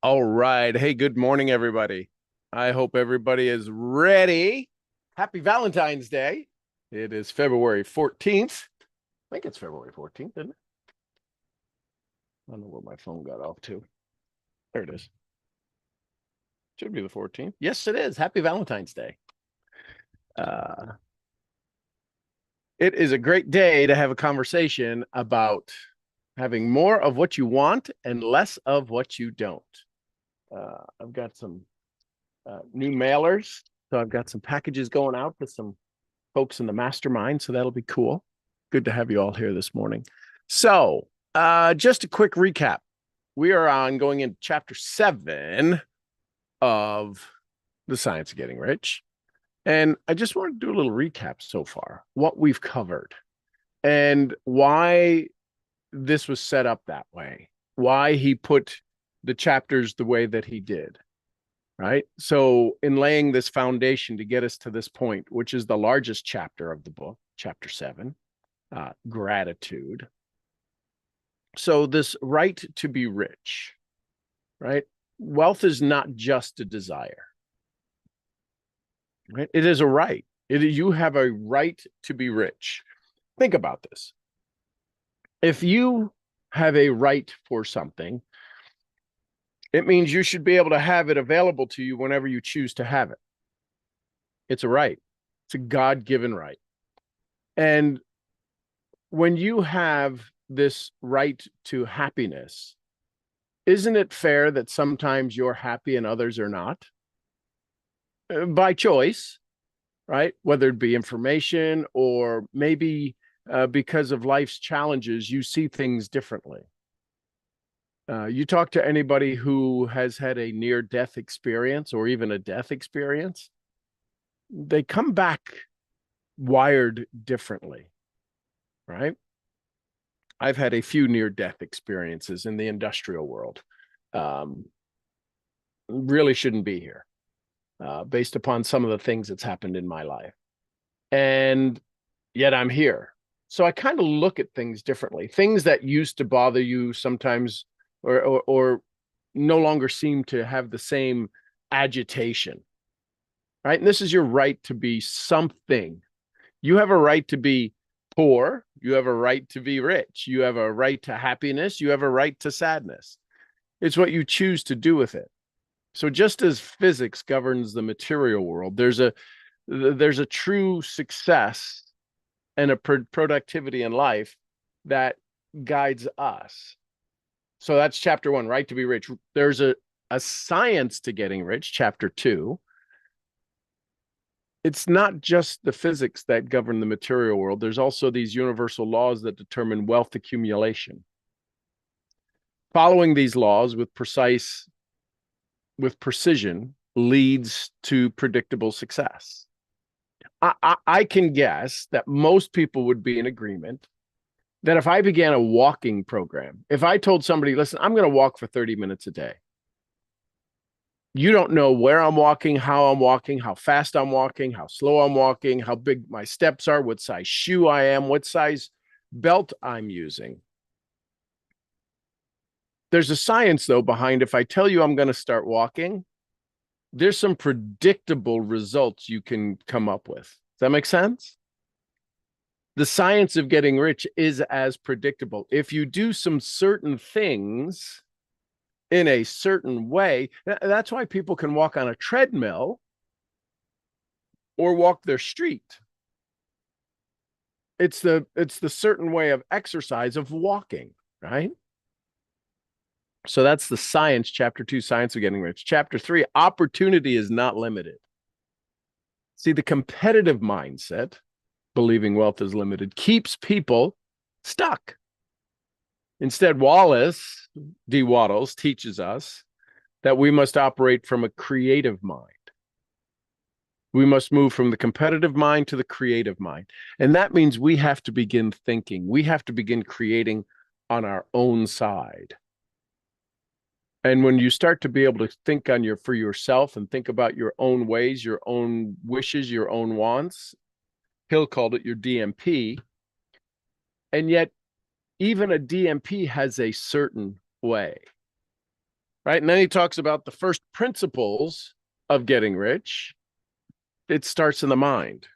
All right. Hey, good morning, everybody. I hope everybody is ready. Happy Valentine's Day. It is February 14th. I think it's February 14th, isn't it? I don't know where my phone got off to. There it is. Should be the 14th. Yes, it is. Happy Valentine's Day. Uh, it is a great day to have a conversation about having more of what you want and less of what you don't. I've got some new mailers. So I've got some packages going out with some folks in the mastermind. So that'll be cool. Good to have you all here this morning. So, just a quick recap. We are on going into chapter 7 of The Science of Getting Rich. And I just want to do a little recap so far, what we've covered and why this was set up that way, why he put the chapters the way that he did. Right. So, in laying this foundation to get us to this point, which is the largest chapter of the book, chapter 7, gratitude. So, this right to be rich, right? Wealth is not just a desire, right? It is a right. You have a right to be rich. Think about this. If you have a right for something, it means you should be able to have it available to you whenever you choose to have it. It's a right. It's a God-given right. And when you have this right to happiness, isn't it fair that sometimes you're happy and others are not? By choice, right? Whether it be information or maybe because of life's challenges, you see things differently. You talk to anybody who has had a near-death experience or even a death experience, they come back wired differently, right? I've had a few near-death experiences in the industrial world. Really shouldn't be here, based upon some of the things that's happened in my life. And yet I'm here. So I kind of look at things differently. Things that used to bother you sometimes or no longer seem to have the same agitation, right? And this is your right to be something. You have a right to be poor. You have a right to be rich. You have a right to happiness. You have a right to sadness. It's what you choose to do with it. So just as physics governs the material world, there's a true success and a productivity in life that guides us. So that's chapter 1, right to be rich. There's a science to getting rich, chapter 2. It's not just the physics that govern the material world. There's also these universal laws that determine wealth accumulation. Following these laws with precision leads to predictable success. I can guess that most people would be in agreement that if I began a walking program, if I told somebody, listen, I'm going to walk for 30 minutes a day, you don't know where I'm walking, how fast I'm walking, how slow I'm walking, how big my steps are, what size shoe I am, what size belt I'm using. There's a science, though, behind if I tell you I'm going to start walking, there's some predictable results you can come up with. Does that make sense? The science of getting rich is as predictable. If you do some certain things in a certain way, that's why people can walk on a treadmill or walk their street. It's the certain way of exercise of walking, right? So that's the science, chapter 2, science of getting rich. Chapter 3, opportunity is not limited. See, the competitive mindset, believing wealth is limited, keeps people stuck. Instead, Wattles teaches us that we must operate from a creative mind. We must move from the competitive mind to the creative mind. And that means we have to begin thinking. We have to begin creating on our own side. And when you start to be able to think for yourself and think about your own ways, your own wishes, your own wants, Hill called it your DMP. And yet, even a DMP has a certain way, right? And then he talks about the first principles of getting rich. It starts in the mind.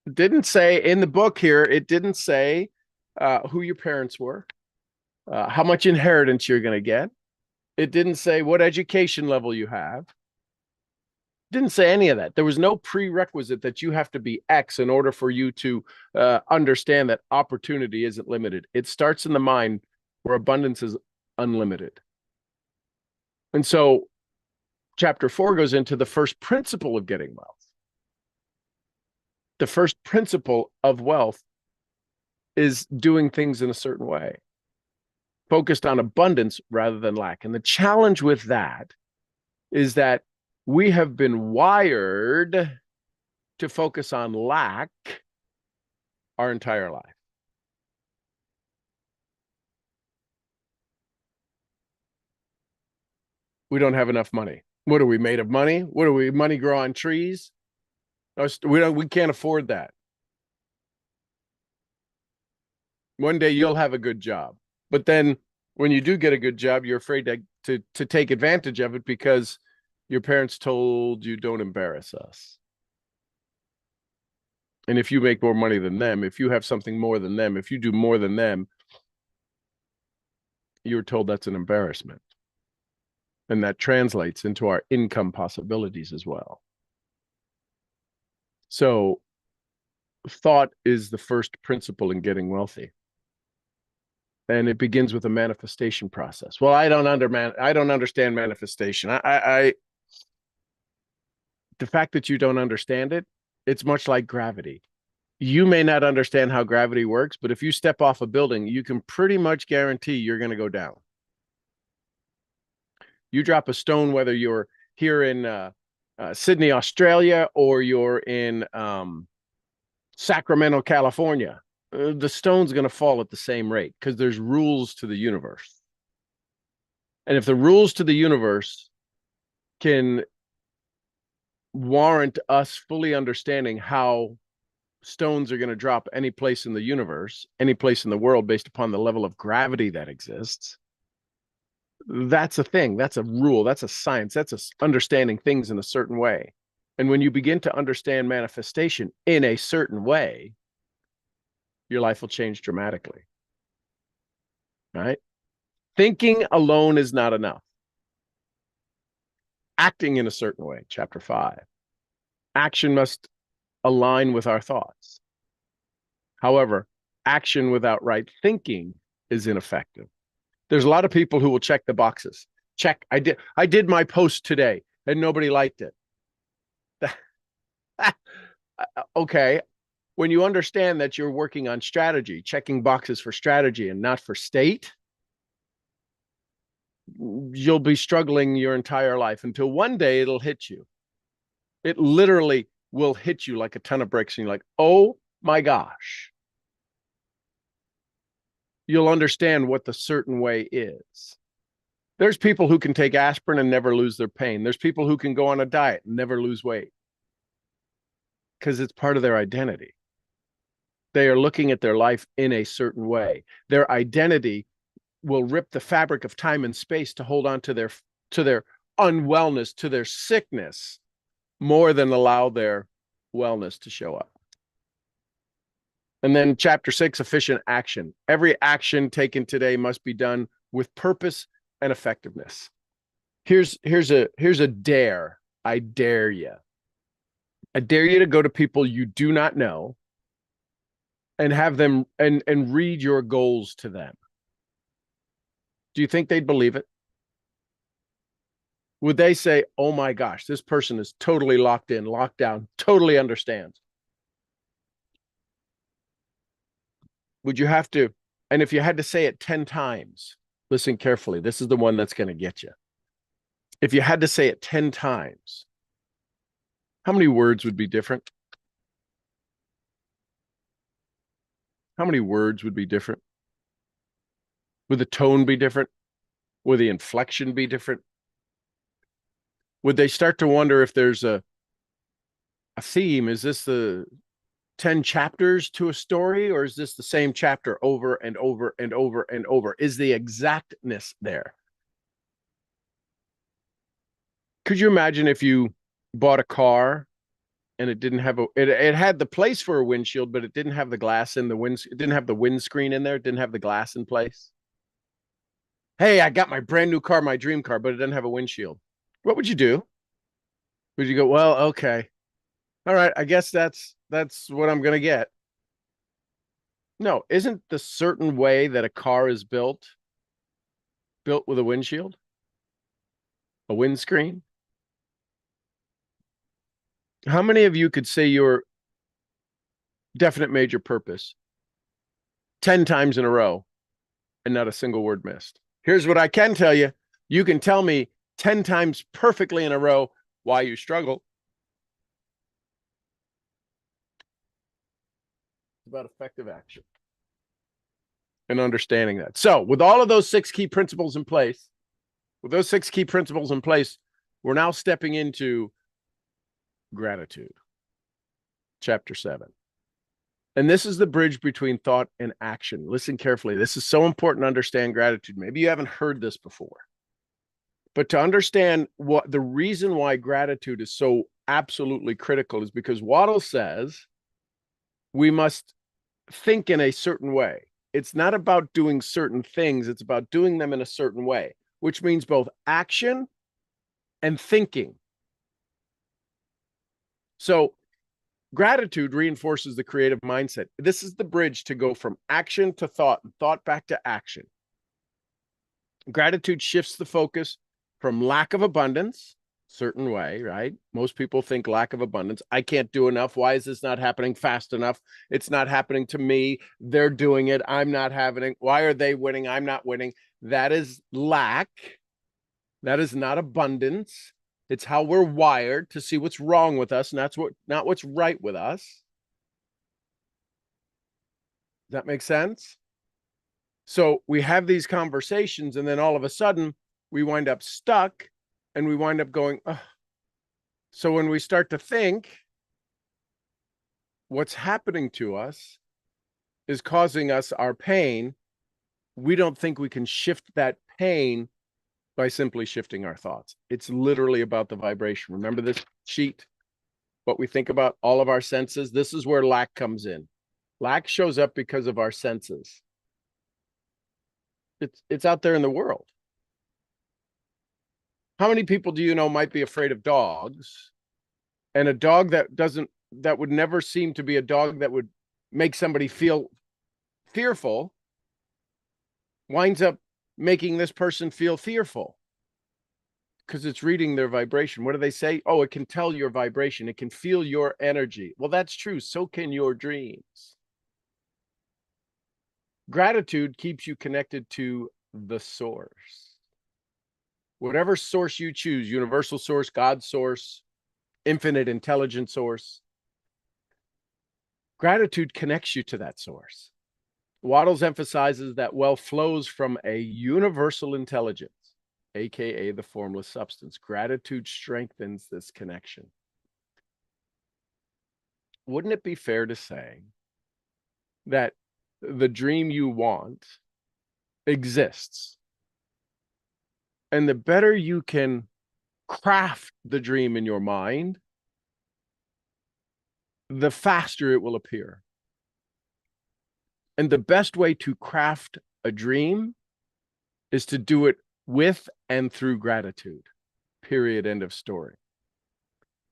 It didn't say in the book here, it didn't say who your parents were, how much inheritance you're going to get. It didn't say what education level you have. It didn't say any of that. There was no prerequisite that you have to be X in order for you to understand that opportunity isn't limited. It starts in the mind where abundance is unlimited. And so chapter 4 goes into the first principle of getting wealth. The first principle of wealth is doing things in a certain way, focused on abundance rather than lack. And the challenge with that is that we have been wired to focus on lack our entire life. We don't have enough money. What are we made of money? What are we? Money grow on trees? We can't afford that. One day you'll have a good job, but then when you do get a good job, you're afraid to take advantage of it because your parents told you don't embarrass us. And if you make more money than them, if you have something more than them, if you do more than them, you're told that's an embarrassment. And that translates into our income possibilities as well. So thought is the first principle in getting wealthy. And it begins with a manifestation process. Well, I don't understand manifestation. The fact that you don't understand it, it's much like gravity. You may not understand how gravity works, but if you step off a building, you can pretty much guarantee you're going to go down. You drop a stone, whether you're here in Sydney, Australia, or you're in Sacramento, California, the stone's going to fall at the same rate because there's rules to the universe. And if the rules to the universe can warrant us fully understanding how stones are going to drop any place in the universe, any place in the world based upon the level of gravity that exists, that's a thing. That's a rule. That's a science. That's understanding things in a certain way. And when you begin to understand manifestation in a certain way, your life will change dramatically. Right? Thinking alone is not enough. Acting in a certain way, chapter 5. Action must align with our thoughts. However, action without right thinking is ineffective. There's a lot of people who will check the boxes. Check, I did my post today and nobody liked it. Okay, when you understand that you're working on strategy, checking boxes for strategy and not for state, you'll be struggling your entire life until one day it'll hit you. It literally will hit you like a ton of bricks and you're like, oh my gosh. You'll understand what the certain way is. There's people who can take aspirin and never lose their pain. There's people who can go on a diet and never lose weight because it's part of their identity. They are looking at their life in a certain way. Their identity will rip the fabric of time and space to hold on to their unwellness, to their sickness, more than allow their wellness to show up. And then chapter 6, efficient action. Every action taken today must be done with purpose and effectiveness. Here's a dare. I dare you. I dare you to go to people you do not know and have them and read your goals to them. Do you think they'd believe it? Would they say, oh my gosh, this person is totally locked in, locked down, totally understands? Would you have to, and if you had to say it 10 times, listen carefully, this is the one that's going to get you. If you had to say it 10 times, how many words would be different? How many words would be different? Would the tone be different? Would the inflection be different? Would they start to wonder if there's a theme? Is this the 10 chapters to a story, or is this the same chapter over and over and over and over? Is the exactness there? Could you imagine if you bought a car and it didn't have it had the place for a windshield, but it didn't have the glass in the it didn't have the windscreen in there, it didn't have the glass in place? Hey, I got my brand new car, my dream car, but it doesn't have a windshield. What would you do? Would you go, well, okay. All right, I guess that's what I'm gonna get. No, isn't the certain way that a car is built with a windshield? A windscreen? How many of you could say your definite major purpose 10 times in a row and not a single word missed? Here's what I can tell you. You can tell me 10 times perfectly in a row why you struggle. It's about effective action and understanding that. So with all of those 6 key principles in place, we're now stepping into gratitude, chapter 7. And this is the bridge between thought and action. Listen carefully. This is so important to understand gratitude. Maybe you haven't heard this before. But to understand what the reason why gratitude is so absolutely critical is because Waddle says we must think in a certain way. It's not about doing certain things. It's about doing them in a certain way, which means both action and thinking. So gratitude reinforces the creative mindset. This is the bridge to go from action to thought and thought back to action. Gratitude shifts the focus from lack of abundance, certain way, right? Most people think lack of abundance. I can't do enough. Why is this not happening fast enough? It's not happening to me. They're doing it. I'm not having it. Why are they winning? I'm not winning. That is lack. That is not abundance. It's how we're wired to see what's wrong with us, and that's not what's right with us. Does that make sense? So we have these conversations, and then all of a sudden we wind up stuck, and we wind up going, oh. So when we start to think, what's happening to us is causing us our pain. We don't think we can shift that pain by simply shifting our thoughts. It's literally about the vibration. Remember this sheet? What we think about, all of our senses. This is where lack comes in. Lack shows up because of our senses. It's out there in the world. How many people do you know might be afraid of dogs? And a dog that would never seem to be a dog that would make somebody feel fearful winds up making this person feel fearful because it's reading their vibration. What do they say? Oh, it can tell your vibration. It can feel your energy. Well, that's true. So can your dreams. Gratitude keeps you connected to the source. Whatever source you choose, universal source, God source, infinite intelligence source, gratitude connects you to that source. Waddles emphasizes that wealth flows from a universal intelligence, aka the formless substance. Gratitude strengthens this connection. Wouldn't it be fair to say that the dream you want exists? And the better you can craft the dream in your mind, the faster it will appear. And the best way to craft a dream is to do it with and through gratitude. Period. End of story.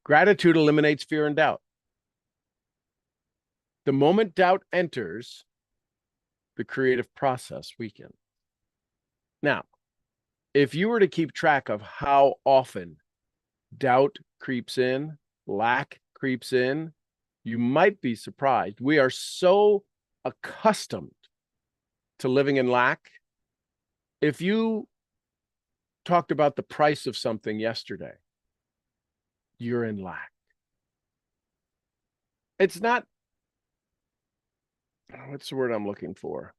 Gratitude eliminates fear and doubt. The moment doubt enters, the creative process weakens. Now, if you were to keep track of how often doubt creeps in, lack creeps in, you might be surprised. We are so accustomed to living in lack. If you talked about the price of something yesterday, you're in lack. It's not, what's the word I'm looking for?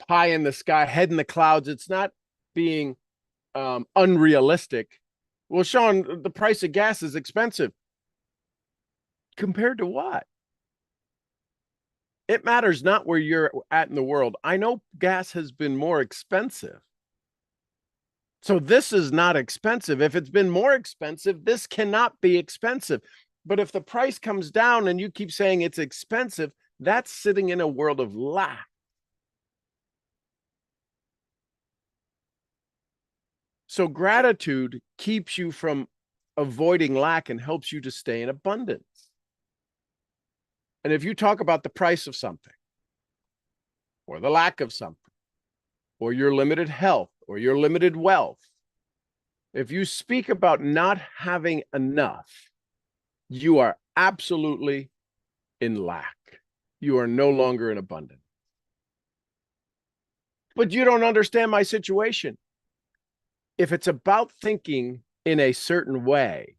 Pie in the sky, head in the clouds. It's not being unrealistic. Well, Sean, the price of gas is expensive. Compared to what? It matters not where you're at in the world. I know gas has been more expensive, So this is not expensive. If it's been more expensive, this cannot be expensive. But if the price comes down and you keep saying it's expensive, that's sitting in a world of lack. So gratitude keeps you from avoiding lack and helps you to stay in abundance. And if you talk about the price of something, or the lack of something, or your limited health, or your limited wealth, if you speak about not having enough, you are absolutely in lack. You are no longer in abundance. But you don't understand my situation. If it's about thinking in a certain way,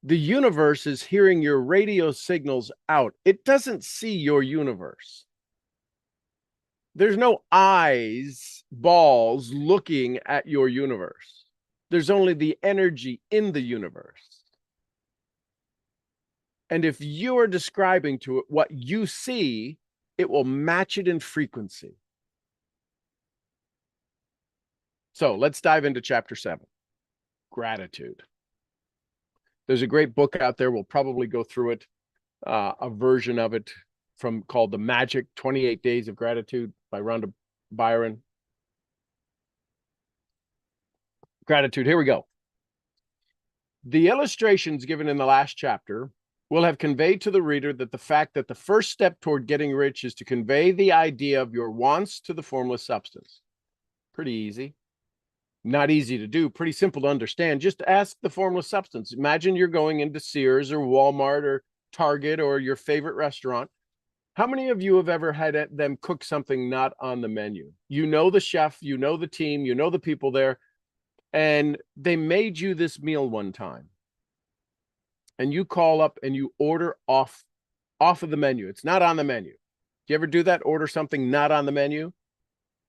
the universe is hearing your radio signals out. It doesn't see your universe. There's no eyes, balls looking at your universe. There's only the energy in the universe. And if you are describing to it what you see, it will match it in frequency. So let's dive into chapter 7, gratitude. There's a great book out there. We'll probably go through it, a version of it called The Magic 28 Days of Gratitude by Rhonda Byron. Gratitude, here we go. The illustrations given in the last chapter will have conveyed to the reader that the fact that the first step toward getting rich is to convey the idea of your wants to the formless substance. Pretty easy. Not easy to do, pretty simple to understand. Just ask the formless substance. Imagine you're going into Sears or Walmart or Target or your favorite restaurant. How many of you have ever had them cook something not on the menu? You know the chef, you know the team, you know the people there, and they made you this meal one time. And you call up and you order off of the menu. It's not on the menu. Do you ever do that? Order something not on the menu?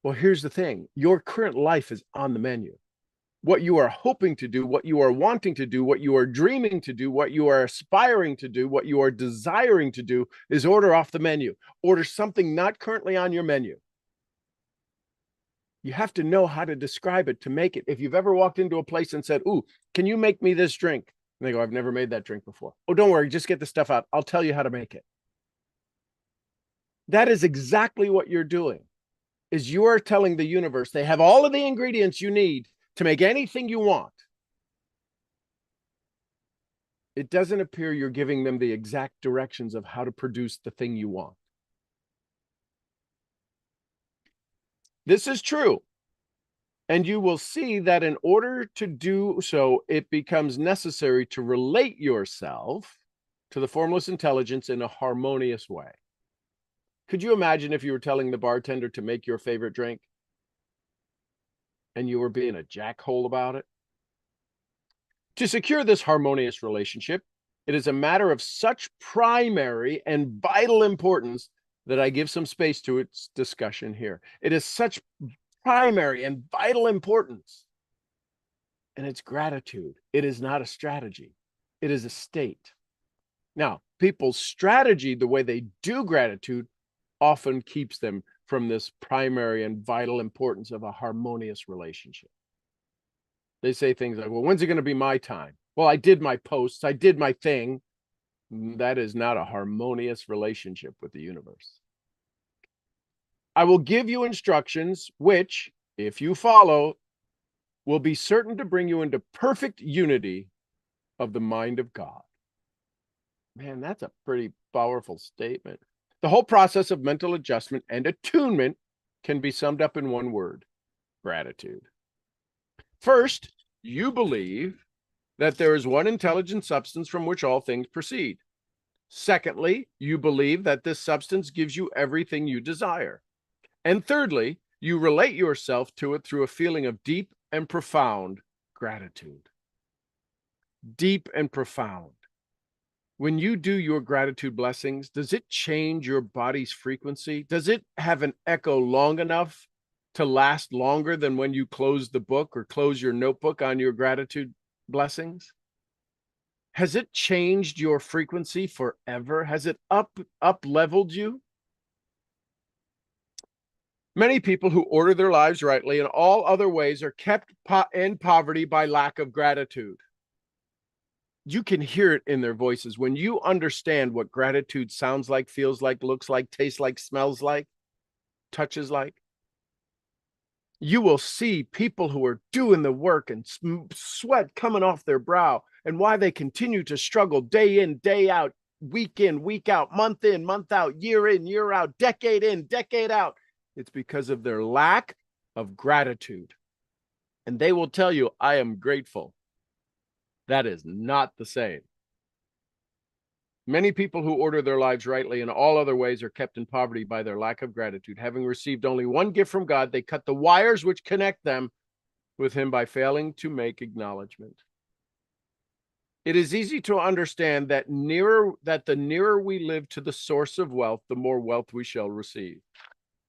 Well, here's the thing. Your current life is on the menu. What you are hoping to do, what you are wanting to do, what you are dreaming to do, what you are aspiring to do, what you are desiring to do is order off the menu. Order something not currently on your menu. You have to know how to describe it to make it. If you've ever walked into a place and said, "Ooh, can you make me this drink?" And they go, "I've never made that drink before." "Oh, don't worry, just get the stuff out. I'll tell you how to make it." That is exactly what you're doing. Is you are telling the universe they have all of the ingredients you need to make anything you want. It doesn't appear you're giving them the exact directions of how to produce the thing you want. This is true. And you will see that in order to do so, it becomes necessary to relate yourself to the formless intelligence in a harmonious way. Could you imagine if you were telling the bartender to make your favorite drink and you were being a jackhole about it? To secure this harmonious relationship, it is a matter of such primary and vital importance that I give some space to its discussion here. It is such primary and vital importance. And it's gratitude. It is not a strategy. It is a state. Now, people's strategy, the way they do gratitude, often keeps them from this primary and vital importance of a harmonious relationship. They say things like, "Well, when's it going to be my time? Well, I did my posts. I did my thing." That is not a harmonious relationship with the universe. I will give you instructions which, if you follow, will be certain to bring you into perfect unity of the mind of God. Man, that's a pretty powerful statement. The whole process of mental adjustment and attunement can be summed up in one word: gratitude. First, you believe that there is one intelligent substance from which all things proceed. Secondly, you believe that this substance gives you everything you desire. And thirdly, you relate yourself to it through a feeling of deep and profound gratitude. Deep and profound. When you do your gratitude blessings, does it change your body's frequency? Does it have an echo long enough to last longer than when you close the book or close your notebook on your gratitude blessings? Has it changed your frequency forever? Has it up leveled you? Many people who order their lives rightly in all other ways are kept in poverty by lack of gratitude. You can hear it in their voices. When you understand what gratitude sounds like, feels like, looks like, tastes like, smells like, touches like, you will see people who are doing the work and sweat coming off their brow, and why they continue to struggle day in, day out, week in, week out, month in, month out, year in, year out, decade in, decade out. It's because of their lack of gratitude. And they will tell you, I am grateful. That is not the same. Many people who order their lives rightly in all other ways are kept in poverty by their lack of gratitude. Having received only one gift from God, they cut the wires which connect them with him by failing to make acknowledgement. It is easy to understand that the nearer we live to the source of wealth, the more wealth we shall receive.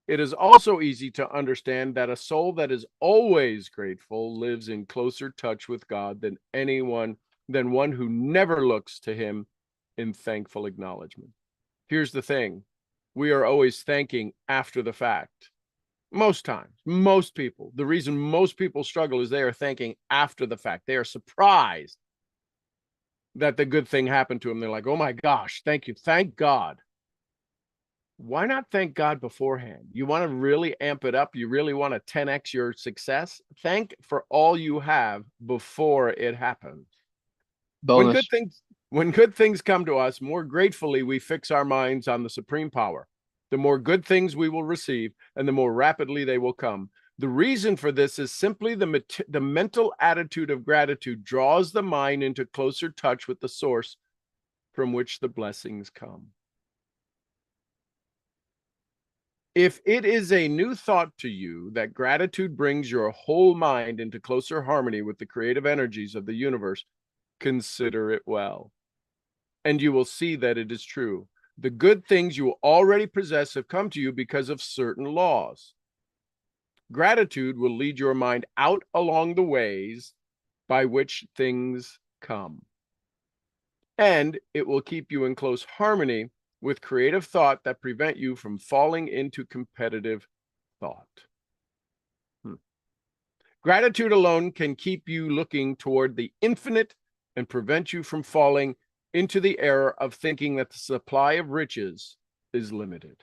It is also easy to understand that a soul that is always grateful lives in closer touch with God than one who never looks to him in thankful acknowledgement. Here's the thing. We are always thanking after the fact. Most times, most people, the reason most people struggle is they are thanking after the fact. They are surprised that the good thing happened to them. They're like, oh my gosh, thank you. Thank God. Why not thank God beforehand? You want to really amp it up. You really want to 10x your success. Thank for all you have before it happens. Bonus. When good things come to us, more gratefully we fix our minds on the supreme power. The more good things we will receive, and the more rapidly they will come. The reason for this is simply the mental attitude of gratitude draws the mind into closer touch with the source from which the blessings come. If it is a new thought to you that gratitude brings your whole mind into closer harmony with the creative energies of the universe, consider it well, and you will see that it is true. The good things you already possess have come to you because of certain laws. Gratitude will lead your mind out along the ways by which things come, and it will keep you in close harmony with creative thought that prevent you from falling into competitive thought. Gratitude alone can keep you looking toward the infinite and prevent you from falling into the error of thinking that the supply of riches is limited.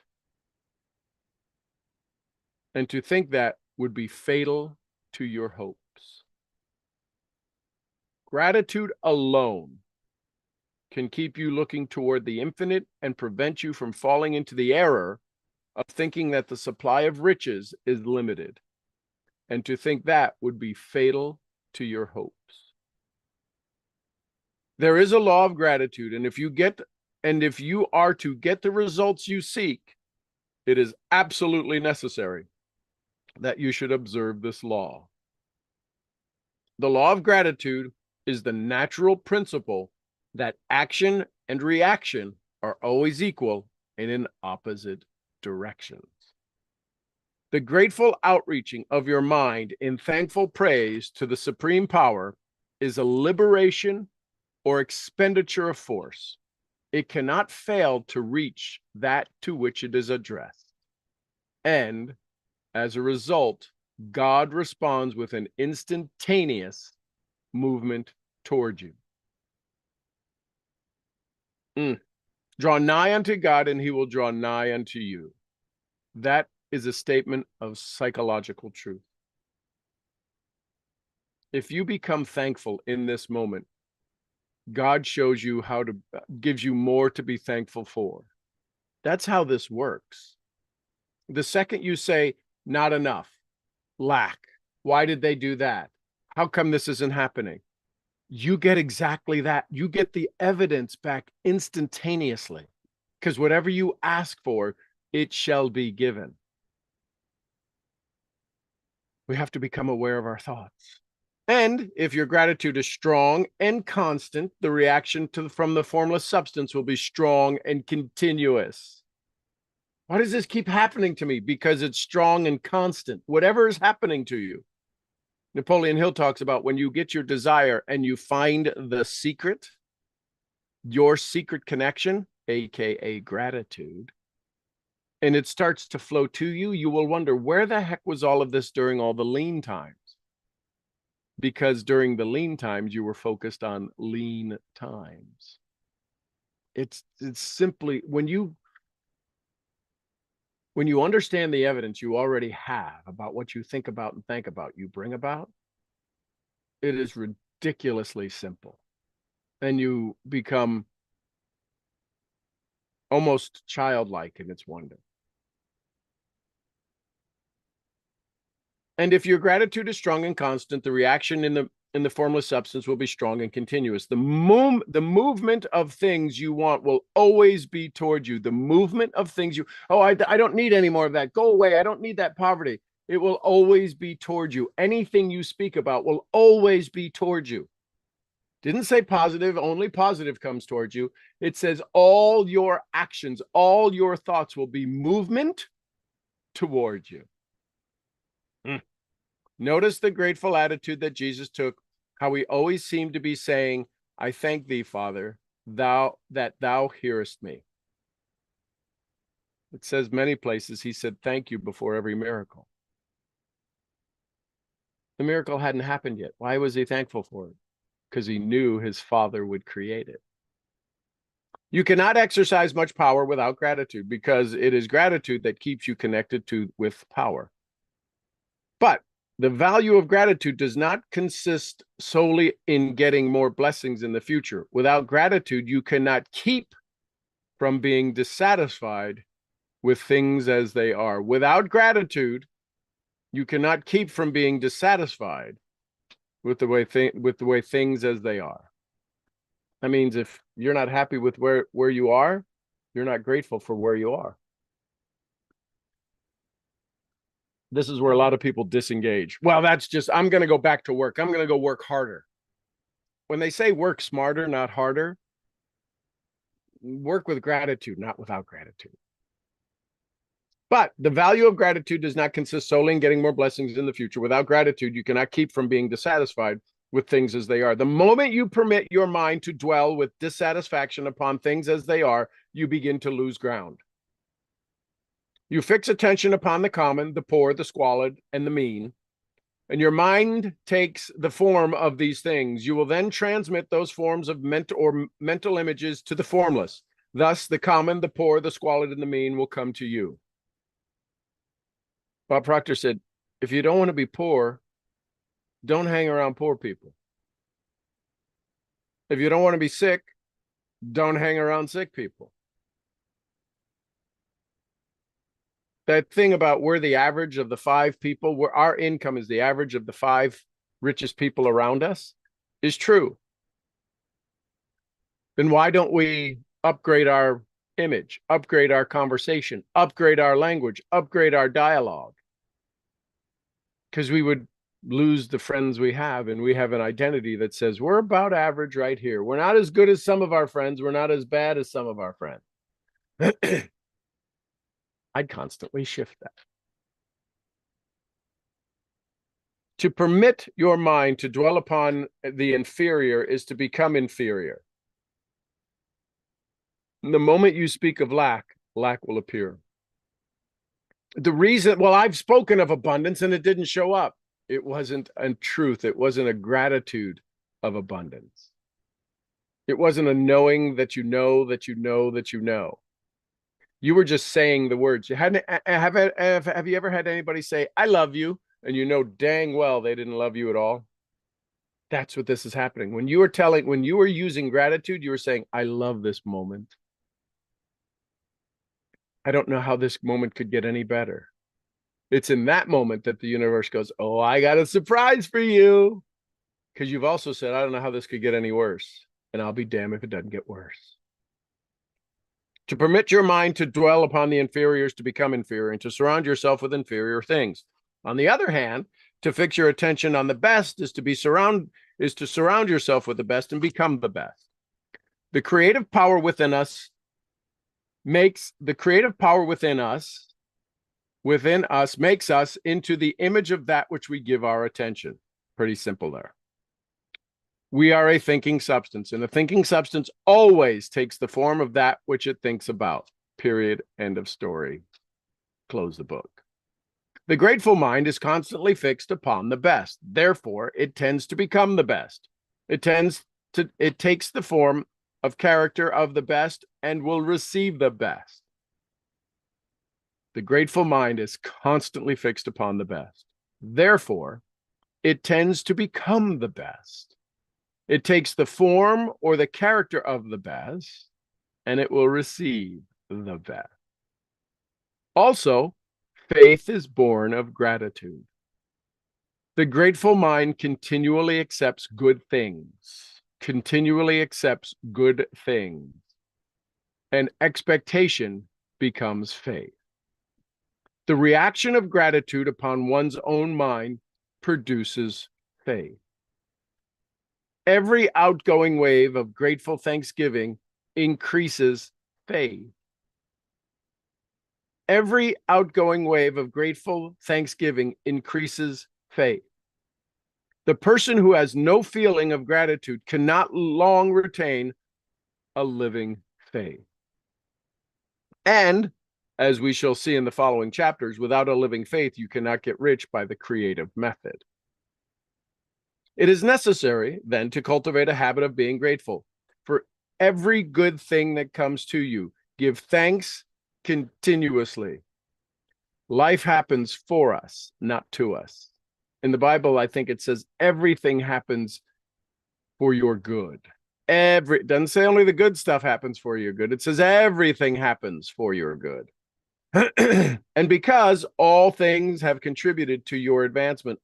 And to think that would be fatal to your hopes. Gratitude alone can keep you looking toward the infinite and prevent you from falling into the error of thinking that the supply of riches is limited. And to think that would be fatal to your hopes. There is a law of gratitude, and if you are to get the results you seek, it is absolutely necessary that you should observe this law. The law of gratitude is the natural principle that action and reaction are always equal and in opposite directions. The grateful outreaching of your mind in thankful praise to the supreme power is a liberation or expenditure of force. It cannot fail to reach that to which it is addressed. And as a result, God responds with an instantaneous movement toward you. Draw nigh unto God, and he will draw nigh unto you. That is a statement of psychological truth. If you become thankful in this moment, God shows you gives you more to be thankful for. That's how this works. The second you say, not enough, lack, why did they do that? How come this isn't happening? You get exactly that. You get the evidence back instantaneously, because whatever you ask for, it shall be given. We have to become aware of our thoughts. And if your gratitude is strong and constant, the reaction from the formless substance will be strong and continuous. Why does this keep happening to me? Because it's strong and constant. Whatever is happening to you. Napoleon Hill talks about when you get your desire and you find the secret, your secret connection, aka gratitude, and it starts to flow to you, you will wonder, where the heck was all of this during all the lean times? Because during the lean times, you were focused on lean times. It's simply, when you understand the evidence you already have about what you think about and think about, you bring about, it is ridiculously simple. And you become almost childlike in its wonder. And if your gratitude is strong and constant, the reaction in the formless substance will be strong and continuous. The movement of things you want will always be toward you. The movement of things I don't need any more of that. Go away. I don't need that poverty. It will always be toward you. Anything you speak about will always be toward you. Didn't say positive, only positive comes towards you. It says all your actions, all your thoughts will be movement towards you. Notice the grateful attitude that Jesus took, how he always seemed to be saying, I thank thee, Father, that thou hearest me. It says many places he said thank you before every miracle. The miracle hadn't happened yet. Why was he thankful for it? Because he knew his Father would create it. You cannot exercise much power without gratitude, because it is gratitude that keeps you connected with power. But the value of gratitude does not consist solely in getting more blessings in the future. Without gratitude, you cannot keep from being dissatisfied with things as they are. Without gratitude, you cannot keep from being dissatisfied with the way things as they are. That means if you're not happy with where you are, you're not grateful for where you are. This is where a lot of people disengage. Well, that's just, I'm going to go back to work. I'm going to go work harder. When they say work smarter, not harder, work with gratitude, not without gratitude. But the value of gratitude does not consist solely in getting more blessings in the future. Without gratitude, you cannot keep from being dissatisfied with things as they are. The moment you permit your mind to dwell with dissatisfaction upon things as they are, you begin to lose ground. You fix attention upon the common, the poor, the squalid, and the mean, and your mind takes the form of these things. You will then transmit those forms of mental images to the formless. Thus, the common, the poor, the squalid, and the mean will come to you. Bob Proctor said, if you don't want to be poor, don't hang around poor people. If you don't want to be sick, don't hang around sick people. That thing about we're the average of the 5 people, where our income is the average of the 5 richest people around us, is true. Then why don't we upgrade our image, upgrade our conversation, upgrade our language, upgrade our dialogue? Because we would lose the friends we have, and we have an identity that says we're about average right here. We're not as good as some of our friends. We're not as bad as some of our friends. I'd constantly shift that. To permit your mind to dwell upon the inferior is to become inferior. The moment you speak of lack, lack will appear. The reason, well, I've spoken of abundance and it didn't show up. It wasn't a truth. It wasn't a gratitude of abundance. It wasn't a knowing that you know that you know that you know. You were just saying the words. Have you ever had anybody say, I love you, and you know dang well they didn't love you at all? That's what this is happening. When you were using gratitude, you were saying, I love this moment. I don't know how this moment could get any better. It's in that moment that the universe goes, oh, I got a surprise for you. Because you've also said, I don't know how this could get any worse. And I'll be damned if it doesn't get worse. To permit your mind to dwell upon the inferiors to become inferior, and to surround yourself with inferior things. On the other hand, to fix your attention on the best is to surround yourself with the best and become the best. The creative power within us makes us into the image of that which we give our attention. Pretty simple there. We are a thinking substance, and a thinking substance always takes the form of that which it thinks about. Period. End of story. Close the book. The grateful mind is constantly fixed upon the best. Therefore, it tends to become the best. It takes the form of character of the best and will receive the best. The grateful mind is constantly fixed upon the best. Therefore, it tends to become the best. It takes the form or the character of the best, and it will receive the best. Also, faith is born of gratitude. The grateful mind continually accepts good things, and expectation becomes faith. The reaction of gratitude upon one's own mind produces faith. Every outgoing wave of grateful thanksgiving increases faith. Every outgoing wave of grateful thanksgiving increases faith. The person who has no feeling of gratitude cannot long retain a living faith. And, as we shall see in the following chapters, without a living faith, you cannot get rich by the creative method. It is necessary, then, to cultivate a habit of being grateful for every good thing that comes to you. Give thanks continuously. Life happens for us, not to us. In the Bible, I think it says everything happens for your good. It doesn't say only the good stuff happens for your good. It says everything happens for your good. And because all things have contributed to your advancement,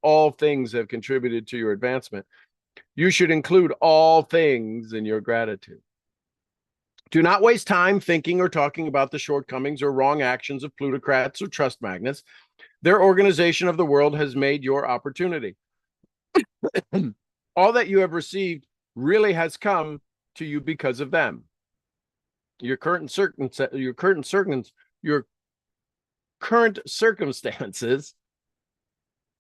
you should include all things in your gratitude. Do not waste time thinking or talking about the shortcomings or wrong actions of plutocrats or trust magnets. Their organization of the world has made your opportunity. All that you have received really has come to you because of them. Your current circumstances,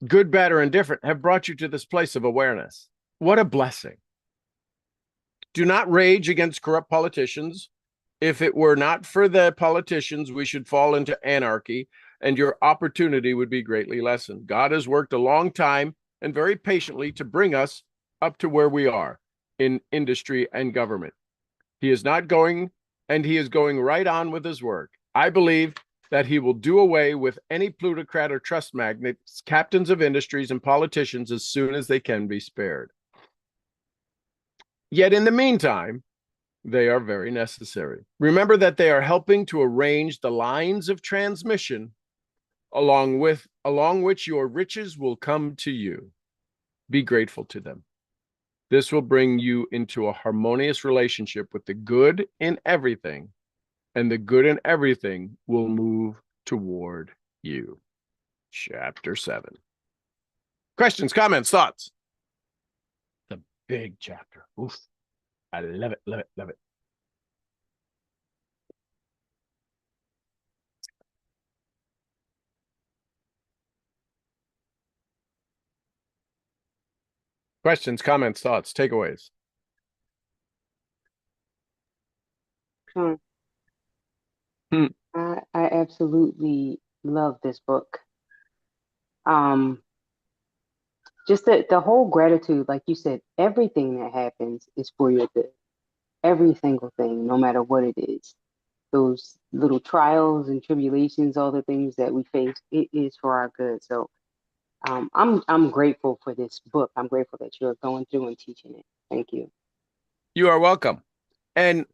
good, bad, or indifferent, have brought you to this place of awareness. What a blessing. Do not rage against corrupt politicians. If it were not for the politicians, we should fall into anarchy, and your opportunity would be greatly lessened. God has worked a long time and very patiently to bring us up to where we are in industry and government. He is going right on with his work. I believe that he will do away with any plutocrat or trust magnates, captains of industries, and politicians as soon as they can be spared. Yet in the meantime, they are very necessary. Remember that they are helping to arrange the lines of transmission along which your riches will come to you. Be grateful to them. This will bring you into a harmonious relationship with the good in everything, and the good in everything will move toward you. Chapter 7. Questions, comments, thoughts? The big chapter. Oof. I love it, love it, love it. Questions, comments, thoughts, takeaways? I absolutely love this book. Just the whole gratitude, like you said, everything that happens is for your good. Every single thing, no matter what it is. Those little trials and tribulations, all the things that we face, it is for our good. So I'm grateful for this book. I'm grateful that you're going through and teaching it. Thank you. You are welcome. And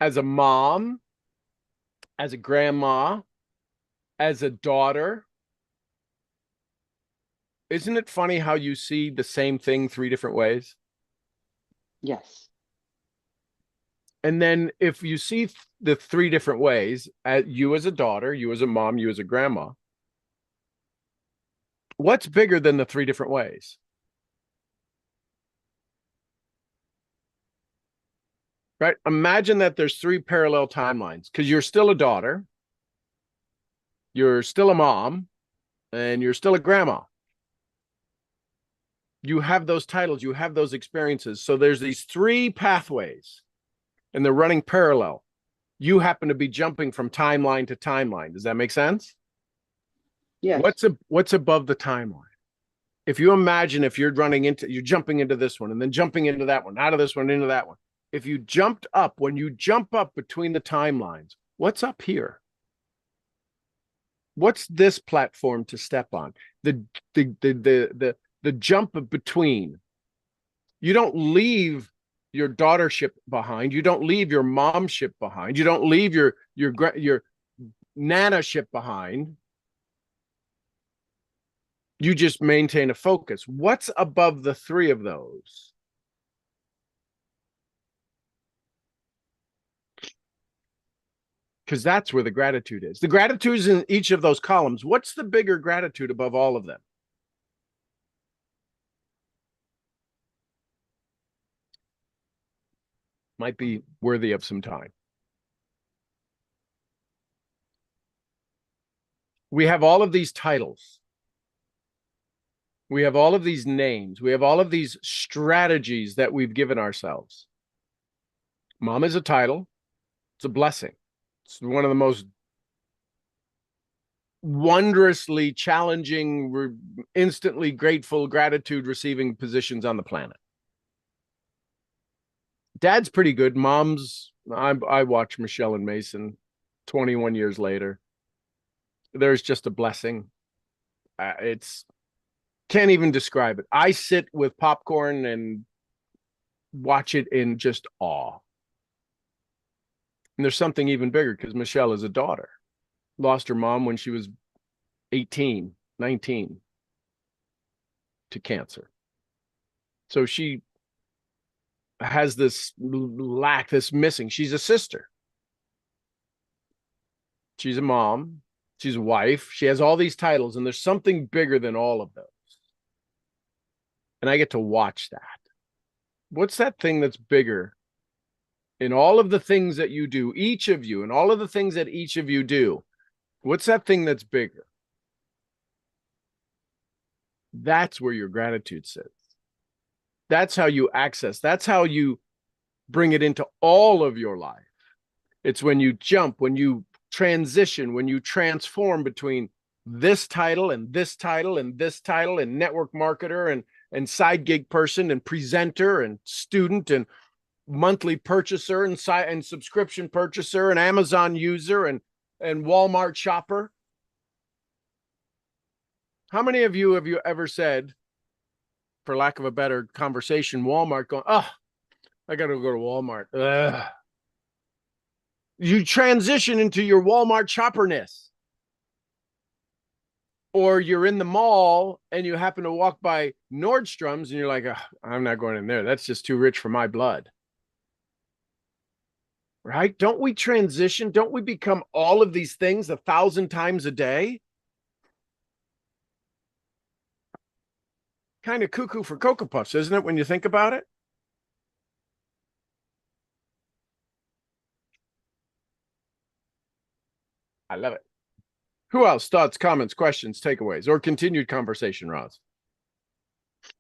as a mom, as a grandma, as a daughter, isn't it funny how you see the same thing 3 different ways? Yes. And then if you see the 3 different ways, you as a daughter, you as a mom, you as a grandma, what's bigger than the 3 different ways? Right? Imagine that there's 3 parallel timelines, because you're still a daughter, you're still a mom, and you're still a grandma. You have those titles, you have those experiences. So there's these 3 pathways, and they're running parallel. You happen to be jumping from timeline to timeline. Does that make sense? Yes. What's above the timeline? If you imagine if you're jumping into this one and then jumping into that one, out of this one into that one. If you jumped up, when you jump up between the timelines, what's up here? What's this platform to step on? The jump between. You don't leave your daughtership behind. You don't leave your momship behind. You don't leave your nana-ship behind. You just maintain a focus. What's above the three of those? Because that's where the gratitude is. The gratitude is in each of those columns. What's the bigger gratitude above all of them? Might be worthy of some time. We have all of these titles. We have all of these names. We have all of these strategies that we've given ourselves. Mom is a title. It's a blessing. It's one of the most wondrously challenging, instantly grateful, gratitude receiving positions on the planet. Dad's pretty good. Mom's, I watch Michelle and Mason 21 years later. There's just a blessing. It's can't even describe it. I sit with popcorn and watch it in just awe. And there's something even bigger because Michelle is a daughter. Lost her mom when she was 18, 19 to cancer. So she has this lack, this missing. She's a sister. She's a mom. She's a wife. She has all these titles, and there's something bigger than all of those. And I get to watch that. What's that thing that's bigger in all of the things that you do, each of you, and all of the things that each of you do? What's that thing that's bigger? That's where your gratitude sits. That's how you access. That's how you bring it into all of your life. It's when you jump, when you transition, when you transform between this title and this title and this title and network marketer and side gig person and presenter and student and monthly purchaser and subscription purchaser and Amazon user and Walmart shopper. How many of you have you ever said, for lack of a better conversation, Walmart going, oh, I got to go to Walmart. Ugh. You transition into your Walmart shopperness. Or you're in the mall and you happen to walk by Nordstrom's and you're like, oh, I'm not going in there. That's just too rich for my blood. Right? Don't we transition? Don't we become all of these things 1,000 times a day? Kind of cuckoo for Cocoa Puffs, isn't it, when you think about it? I love it. Who else? Thoughts, comments, questions, takeaways, or continued conversation, Roz?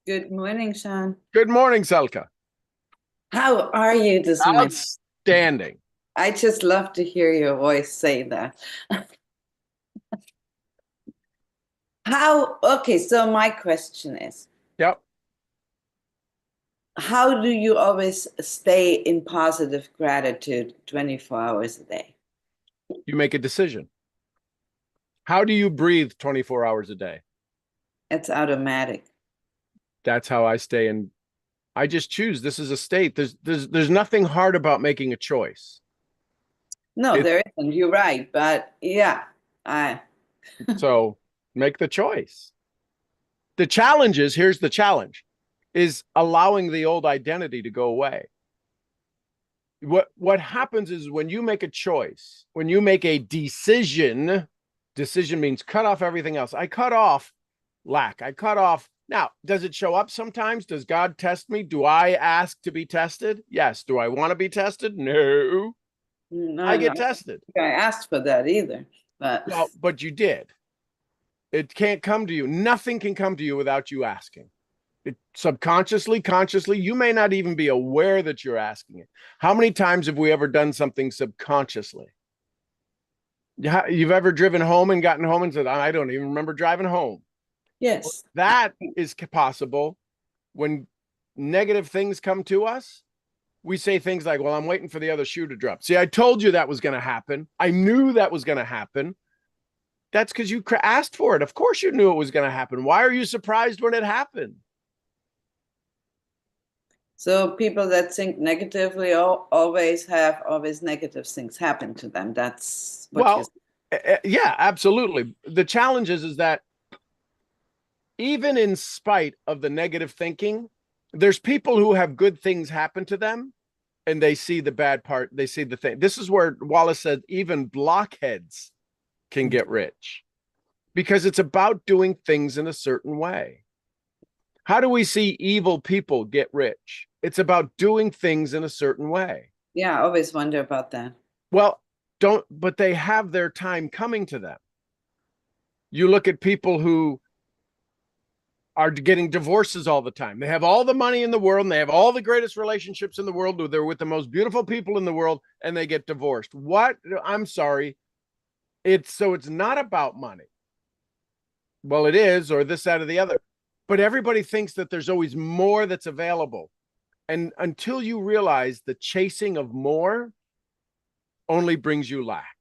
Good morning, Sean. Good morning, Selka. How are you this morning? Outstanding. I just love to hear your voice say that. Okay, so my question is, yep. How do you always stay in positive gratitude 24 hours a day? You make a decision. How do you breathe 24 hours a day? It's automatic. That's how I stay in. I just choose. This is a state. There's nothing hard about making a choice. No, there isn't. You're right. But yeah, so make the choice. The challenge is, here's the challenge, is allowing the old identity to go away. What happens is when you make a choice, when you make a decision means cut off everything else. I cut off lack. I cut off. Now, does it show up sometimes? Does God test me? Do I ask to be tested? Yes. Do I want to be tested? No. I get tested. I asked for that either. But you did. It can't come to you. Nothing can come to you without you asking. Subconsciously, consciously, you may not even be aware that you're asking it. How many times have we ever done something subconsciously? You've ever driven home and gotten home and said, I don't even remember driving home. Yes. That is possible when negative things come to us. We say things like, well, I'm waiting for the other shoe to drop. See, I told you that was going to happen. I knew that was going to happen. That's because you asked for it. Of course you knew it was going to happen. Why are you surprised when it happened? So people that think negatively always have negative things happen to them. That's what yeah, absolutely. The challenge is that even in spite of the negative thinking, there's people who have good things happen to them and they see the bad part. They see the thing. This is where Wallace said even blockheads can get rich because it's about doing things in a certain way. How do we see evil people get rich? It's about doing things in a certain way. Yeah, I always wonder about that. Well, but they have their time coming to them. You look at people who are getting divorces all the time. They have all the money in the world and they have all the greatest relationships in the world. They're with the most beautiful people in the world and they get divorced. What? I'm sorry. It's not about money. Well, it is, or this, that, or the other. But everybody thinks that there's always more that's available. And until you realize the chasing of more only brings you lack.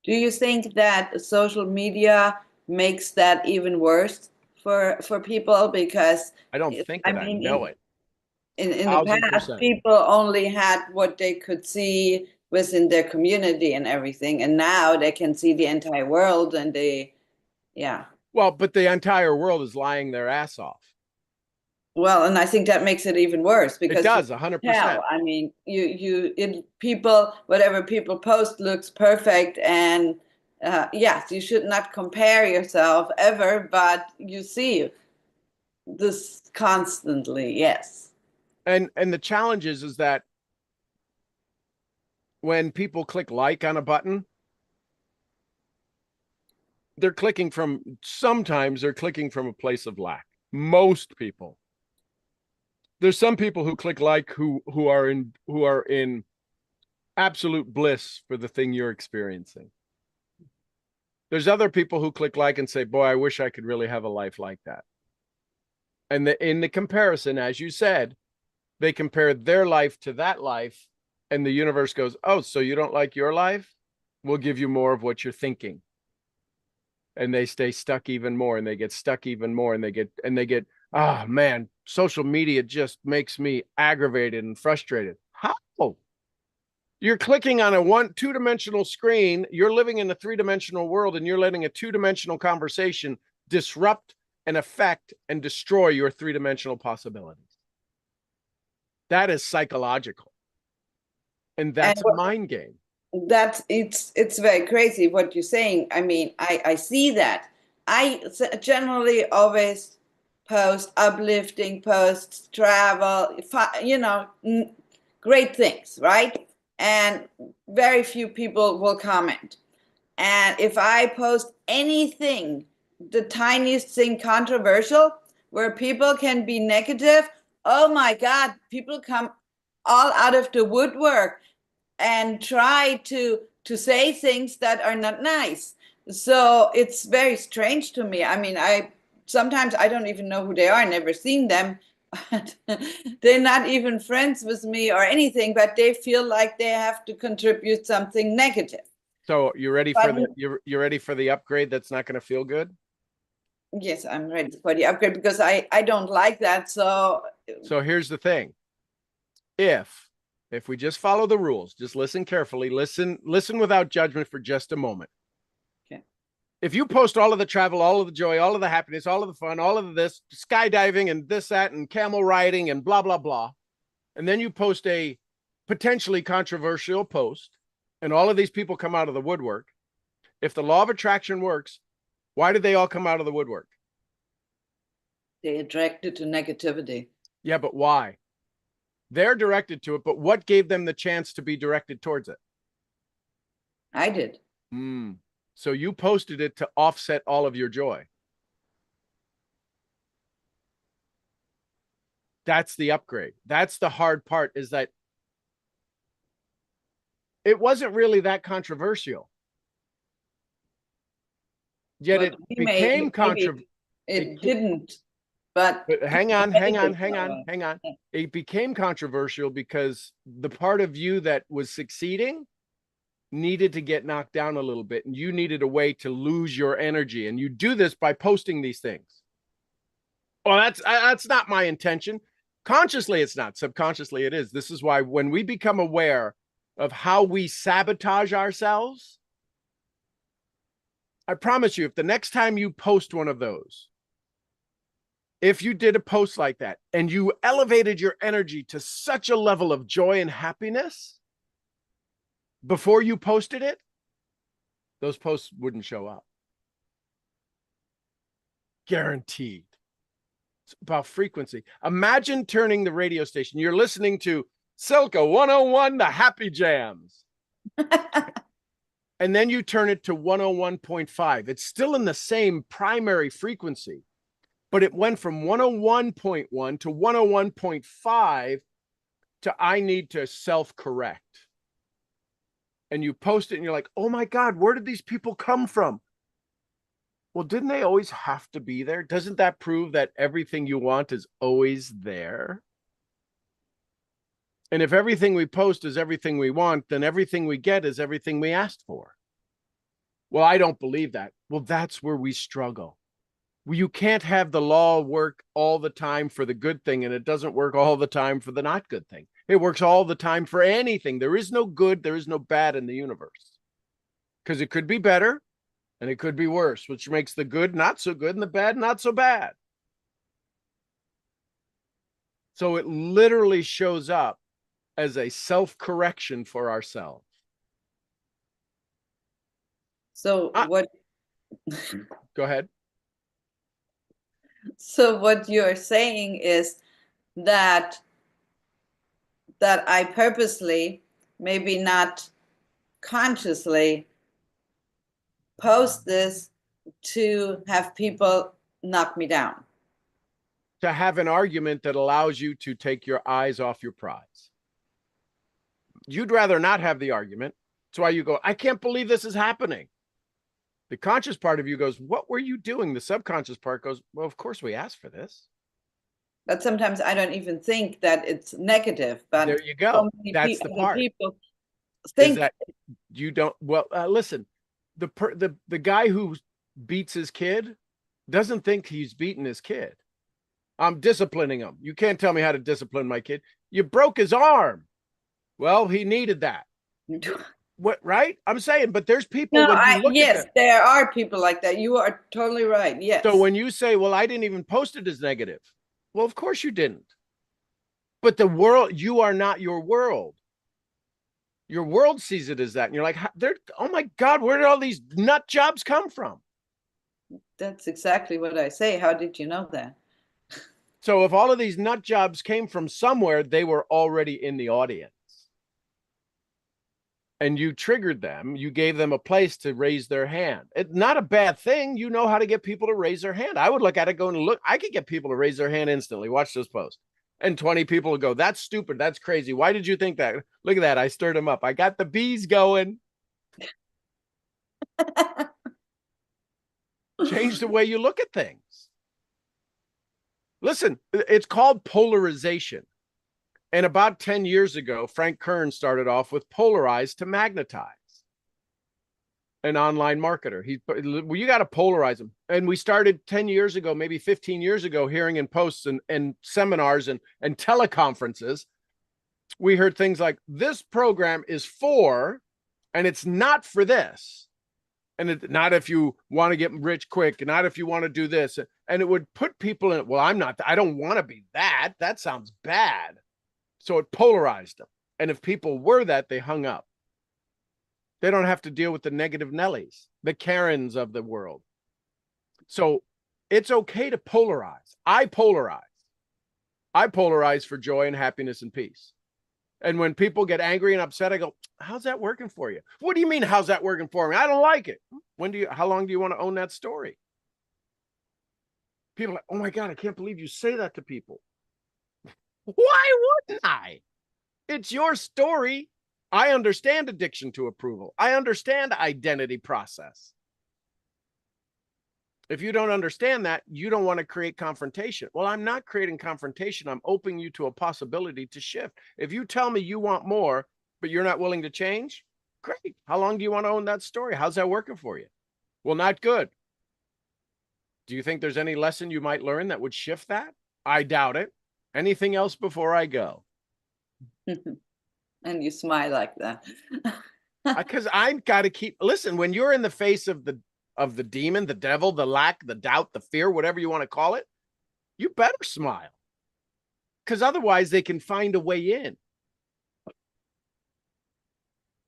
Do you think that social media makes that even worse for people? Because I don't think that. I know it. In the past, people only had what they could see within their community and everything. And now they can see the entire world and yeah. Well, but the entire world is lying their ass off. Well, and I think that makes it even worse because it does 100%. I mean, whatever people post looks perfect, and yes, you should not compare yourself ever, but you see this constantly, yes. And the challenge is that when people click like on a button, sometimes they're clicking from a place of lack. Most people. There's some people who click like who are in absolute bliss for the thing you're experiencing. There's other people who click like and say, boy, I wish I could really have a life like that. And in the comparison, as you said, they compare their life to that life and the universe goes, oh, so you don't like your life? We'll give you more of what you're thinking. And they stay stuck even more and they get stuck even more and they get, oh man, social media just makes me aggravated and frustrated. How? You're clicking on a two-dimensional screen. You're living in a three-dimensional world and you're letting a two-dimensional conversation disrupt and affect and destroy your three-dimensional possibilities. That is psychological. And that's a mind game. It's very crazy what you're saying. I mean, I see that. I generally always post uplifting posts, travel, great things, right? And very few people will comment. And if I post anything, the tiniest thing controversial, where people can be negative, oh my God, people come all out of the woodwork and try to say things that are not nice. So it's very strange to me. I mean, sometimes I don't even know who they are, never seen them. They're not even friends with me or anything, but they feel like they have to contribute something negative. So you're ready for the upgrade that's not going to feel good? Yes, I'm ready for the upgrade because I don't like that. So here's the thing. If we just follow the rules, just listen carefully, listen without judgment for just a moment. Okay. If you post all of the travel, all of the joy, all of the happiness, all of the fun, all of this skydiving and this, that, and camel riding and blah, blah, blah, and then you post a potentially controversial post and all of these people come out of the woodwork, if the law of attraction works, why did they all come out of the woodwork? They're attracted to negativity. Yeah, but why? They're directed to it, but what gave them the chance to be directed towards it? I did. So you posted it to offset all of your joy. That's the upgrade. That's the hard part, is that it wasn't really that controversial. Yet But it we became maybe it didn't, but hang on. Yeah. It became controversial because the part of you that was succeeding needed to get knocked down a little bit, and you needed a way to lose your energy. And you do this by posting these things. Well, that's not my intention. Consciously, it's not. Subconsciously, it is. This is why when we become aware of how we sabotage ourselves, I promise you, if the next time you post one of those, if you did a post like that and you elevated your energy to such a level of joy and happiness before you posted it, those posts wouldn't show up. Guaranteed. It's about frequency. Imagine turning the radio station. You're listening to Silka 101, the Happy Jams. And then you turn it to 101.5. It's still in the same primary frequency, but it went from 101.1 to 101.5 to I need to self-correct. And you post it and you're like, oh my God, where did these people come from? Well, didn't they always have to be there? Doesn't that prove that everything you want is always there? And if everything we post is everything we want, then everything we get is everything we asked for. Well, I don't believe that. Well, that's where we struggle. You can't have the law work all the time for the good thing, and it doesn't work all the time for the not good thing. It works all the time for anything. There is no good, there is no bad in the universe. Because it could be better and it could be worse, which makes the good not so good and the bad not so bad. So it literally shows up as a self-correction for ourselves. So what? Go ahead. So what you're saying is that I purposely, maybe not consciously, post this to have people knock me down. To have an argument that allows you to take your eyes off your prize. You'd rather not have the argument. That's why you go, I can't believe this is happening. The conscious part of you goes, what were you doing? The subconscious part goes, well, of course we asked for this. But sometimes I don't even think that it's negative. But there you go. That's the part. People think is that you don't. Well, listen, the guy who beats his kid doesn't think he's beating his kid. I'm disciplining him. You can't tell me how to discipline my kid. You broke his arm. Well, he needed that. What, right? I'm saying, but there's people. No, yes, there are people like that. You are totally right. Yes. So when you say, well, I didn't even post it as negative. Well, of course you didn't. But the world, you are not your world. Your world sees it as that. And you're like, oh my God, where did all these nut jobs come from? That's exactly what I say. How did you know that? So if all of these nut jobs came from somewhere, they were already in the audience. And you triggered them. You gave them a place to raise their hand. It's not a bad thing. You know how to get people to raise their hand. I would look at it going, look, I could get people to raise their hand instantly. Watch this post. And 20 people will go, that's stupid. That's crazy. Why did you think that? Look at that. I stirred them up. I got the bees going. Change the way you look at things. Listen, it's called polarization. And about 10 years ago, Frank Kern started off with polarize to magnetize. An online marketer. Well, you got to polarize them. And we started 10 years ago, maybe 15 years ago, hearing in posts and seminars and teleconferences, we heard things like, this program is for, and it's not for this. And not if you want to get rich quick, not if you want to do this. And it would put people in, well, I don't want to be that. That sounds bad. So it polarized them. And if people were that, they hung up. They don't have to deal with the negative Nellies, the Karens of the world. So it's okay to polarize. I polarize. I polarize for joy and happiness and peace. And when people get angry and upset, I go, how's that working for you? What do you mean, how's that working for me? I don't like it. How long do you want to own that story? People are like, oh my God, I can't believe you say that to people. Why wouldn't I? It's your story. I understand addiction to approval. I understand identity process. If you don't understand that, you don't want to create confrontation. Well, I'm not creating confrontation. I'm opening you to a possibility to shift. If you tell me you want more, but you're not willing to change, great. How long do you want to own that story? How's that working for you? Well, not good. Do you think there's any lesson you might learn that would shift that? I doubt it. Anything else before I go? And you smile like that. Because I've got to keep, listen, when you're in the face of the demon, the devil, the lack, the doubt, the fear, whatever you want to call it, you better smile. Because otherwise they can find a way in.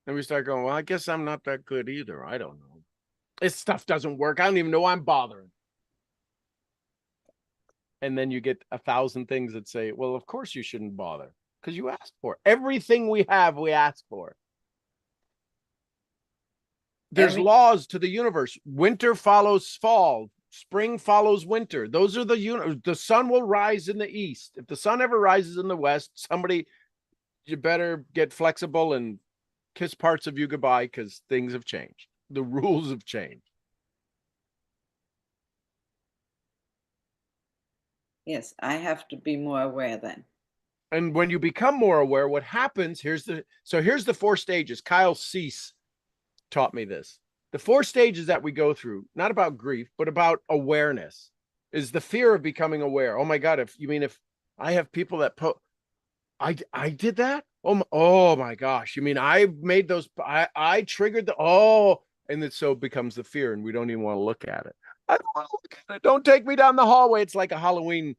And we start going, well, I guess I'm not that good either. I don't know. This stuff doesn't work. I don't even know I'm bothering. And then you get 1,000 things that say, well, of course you shouldn't bother because you asked for it. Everything we have, we ask for. There's laws to the universe. Winter follows fall. Spring follows winter. Those are the sun will rise in the east. If the sun ever rises in the west, you better get flexible and kiss parts of you goodbye because things have changed. The rules have changed. Yes, I have to be more aware then. And when you become more aware, what happens, here's the 4 stages. Kyle Cease taught me this. The 4 stages that we go through, not about grief, but about awareness, is the fear of becoming aware. Oh my God, if I have people that I did that? Oh my gosh. You mean I made those, I triggered and then so it becomes the fear and we don't even want to look at it. I don't want to look at it. Don't take me down the hallway. It's like a Halloween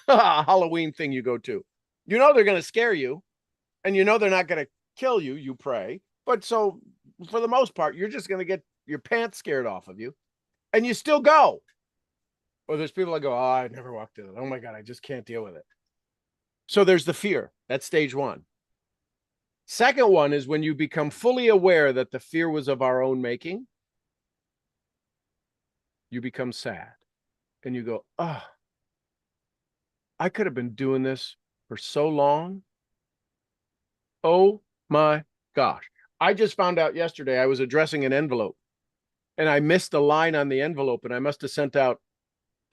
Halloween thing you go to. You know they're going to scare you and you know they're not going to kill you, you pray. But so for the most part, you're just going to get your pants scared off of you and you still go. Or there's people that go, oh, I never walked in it. Oh my God, I just can't deal with it. So there's the fear. That's stage 1. Second one is when you become fully aware that the fear was of our own making. You become sad and you go, oh, I could have been doing this for so long. Oh my gosh. I just found out yesterday I was addressing an envelope and I missed a line on the envelope and I must have sent out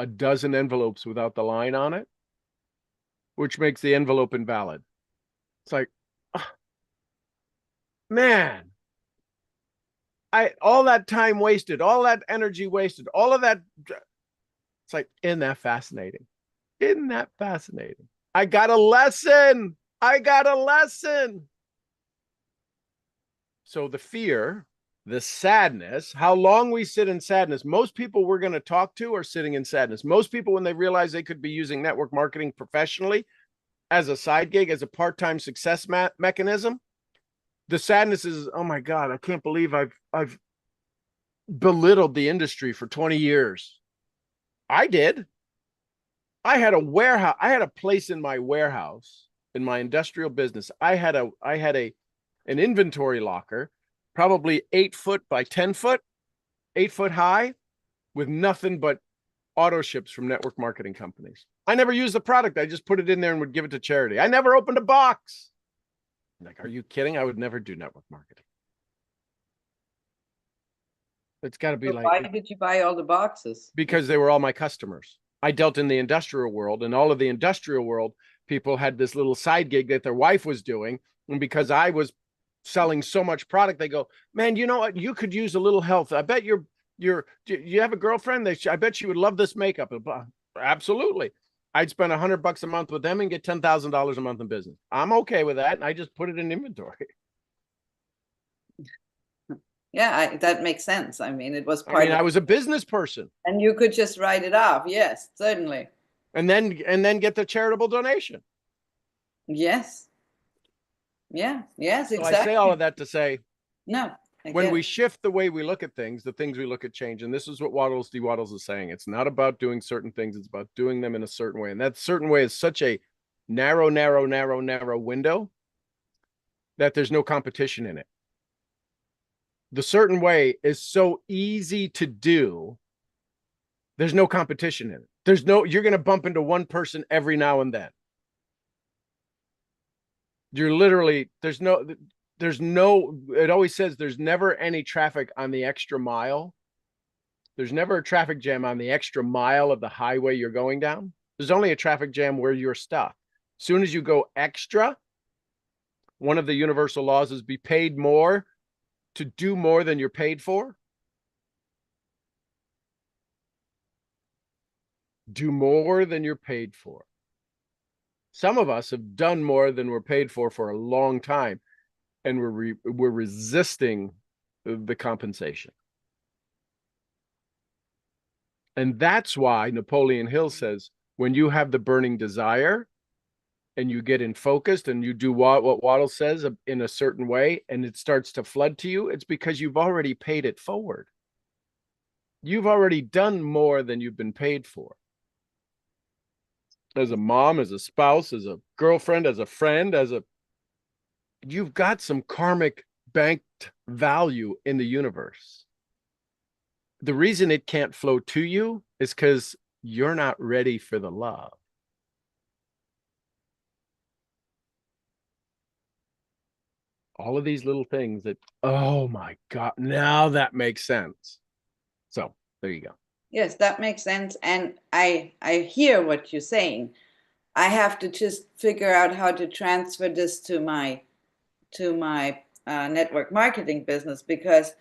a dozen envelopes without the line on it, which makes the envelope invalid. It's like, oh, man, all that time wasted, all that energy wasted, all of that. It's like, isn't that fascinating? Isn't that fascinating? I got a lesson. So the fear, the sadness, how long we sit in sadness. Most people we're going to talk to are sitting in sadness. Most people, when they realize they could be using network marketing professionally as a side gig, as a part-time success mechanism, the sadness is, oh my God, I can't believe I've belittled the industry for 20 years. I did. I had a warehouse. I had a place in my warehouse, in my industrial business. I had an inventory locker, probably 8 foot by 10 foot, 8 foot high, with nothing but auto ships from network marketing companies. I never used the product. I just put it in there and would give it to charity. I never opened a box. Like, are you kidding? I would never do network marketing. It's got to be So like, why did you buy all the boxes? because they were all my customers. I dealt in the industrial world, and all of the industrial world people had this little side gig that their wife was doing. And because I was selling so much product, they go, man, you know what? You could use a little help. I bet you have a girlfriend. I bet she would love this makeup. Absolutely. I'd spend $100 a month with them and get $10,000 a month in business. I'm okay with that. And I just put it in inventory. Yeah, that makes sense. I mean, it was I was a business person. And you could just write it off. Yes, certainly. And then get the charitable donation. Yes. Yeah. Yes, So exactly. I say all of that to say, no. When we shift the way we look at things, the things we look at change. And this is what Waddles D. Waddles is saying. It's not about doing certain things. It's about doing them in a certain way. And that certain way is such a narrow window that there's no competition in it. The certain way is so easy to do. There's no competition in it. You're going to bump into one person every now and then. You're literally, there's no, it always says there's never any traffic on the extra mile. There's never a traffic jam on the extra mile of the highway you're going down. There's only a traffic jam where you're stuck. As soon as you go extra, one of the universal laws is be paid more to do more than you're paid for. Do more than you're paid for. Some of us have done more than we're paid for a long time, and we're resisting the compensation. And that's why Napoleon Hill says, when you have the burning desire and you get in focused and you do what Waddle says in a certain way, and it starts to flood to you, it's because you've already paid it forward. You've already done more than you've been paid for. As a mom, as a spouse, as a girlfriend, as a friend, you've got some karmic banked value in the universe. The reason it can't flow to you is because you're not ready for the love. All of these little things that, oh my God, now that makes sense. So there you go. Yes, that makes sense. And I hear what you're saying. I have to just figure out how to transfer this to my network marketing business, because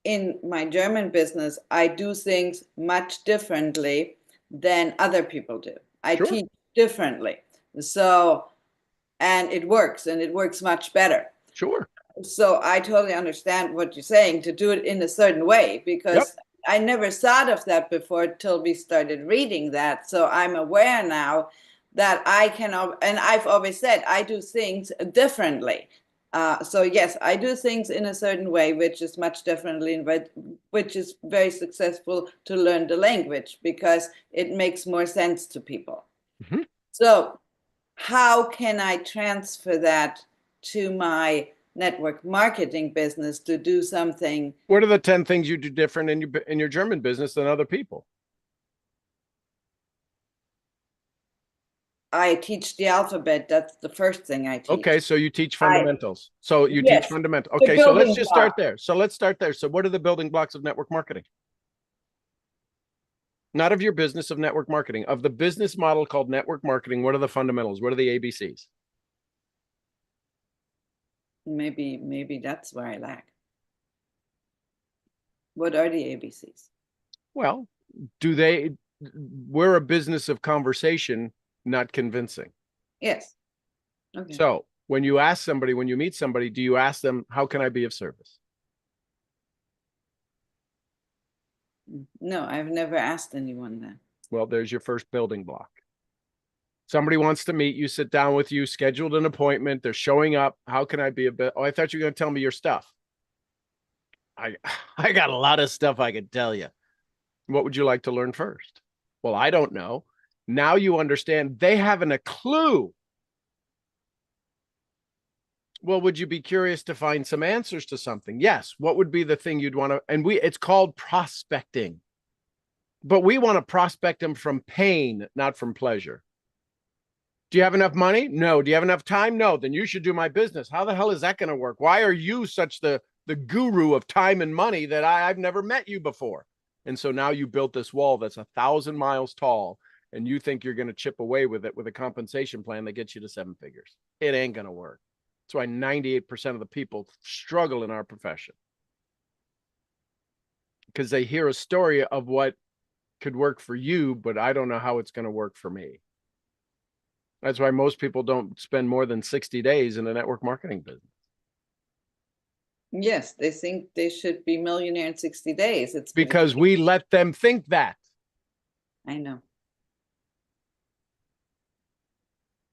in my German business, I do things much differently than other people do. I Sure. teach differently. So, and it works much better. Sure. So I totally understand what you're saying, to do it in a certain way, because I never thought of that before till we started reading that. So I'm aware now that I can, and I've always said I do things differently. So yes, I do things in a certain way, which is much differently, which is very successful to learn the language, because it makes more sense to people. Mm-hmm. So how can I transfer that to my network marketing business to do something? What are the 10 things you do different in your German business than other people? I teach the alphabet. That's the first thing I teach. Okay, so you teach fundamentals. Teach fundamentals. The Okay, so let's building just block. start there. So what are the building blocks of network marketing? Not of your business, of network marketing, of the business model called network marketing. What are the fundamentals? What are the ABCs? Maybe that's where I lack. What are the ABCs? Well, we're a business of conversation, not convincing. Yes. Okay. So when you meet somebody, do you ask them, how can I be of service? No, I've never asked anyone that. Well, there's your first building block. Somebody wants to meet you, sit down with you, scheduled an appointment. They're showing up. How can I be a bit? Oh, I thought you were going to tell me your stuff. I got a lot of stuff I could tell you. What would you like to learn first? Well, I don't know. Now you understand they haven't a clue. Well, would you be curious to find some answers to something? Yes. What would be the thing you'd want to, it's called prospecting, but we want to prospect them from pain, not from pleasure. Do you have enough money? No. Do you have enough time? No. Then you should do my business. How the hell is that going to work? Why are you such the guru of time and money that I've never met you before? And so now you built this wall that's 1,000 miles tall, and you think you're going to chip away with it with a compensation plan that gets you to 7 figures. It ain't going to work. That's why 98% of the people struggle in our profession, because they hear a story of what could work for you, but I don't know how it's going to work for me. That's why most people don't spend more than 60 days in a network marketing business. Yes, they think they should be millionaire in 60 days. It's because we let them think that. I know.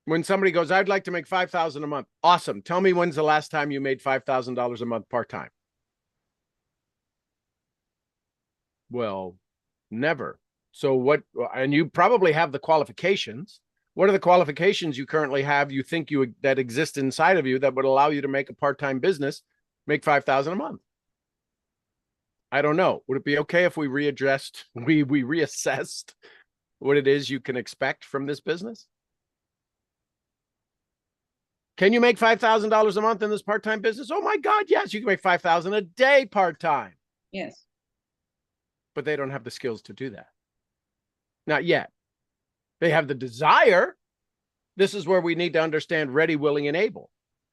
When somebody goes, I'd like to make $5,000 a month. Awesome. Tell me, when's the last time you made $5,000 a month part-time? Well, never. So what, and you probably have the qualifications. What are the qualifications you currently have, you think that exist inside of you that would allow you to make a part-time business, make $5,000 a month? I don't know. Would it be okay if we readdressed, we reassessed what it is you can expect from this business? Can you make $5,000 a month in this part-time business? Oh my God, yes, you can make $5,000 a day part-time. Yes. But they don't have the skills to do that. Not yet. They have the desire. This is where we need to understand ready, willing, and able.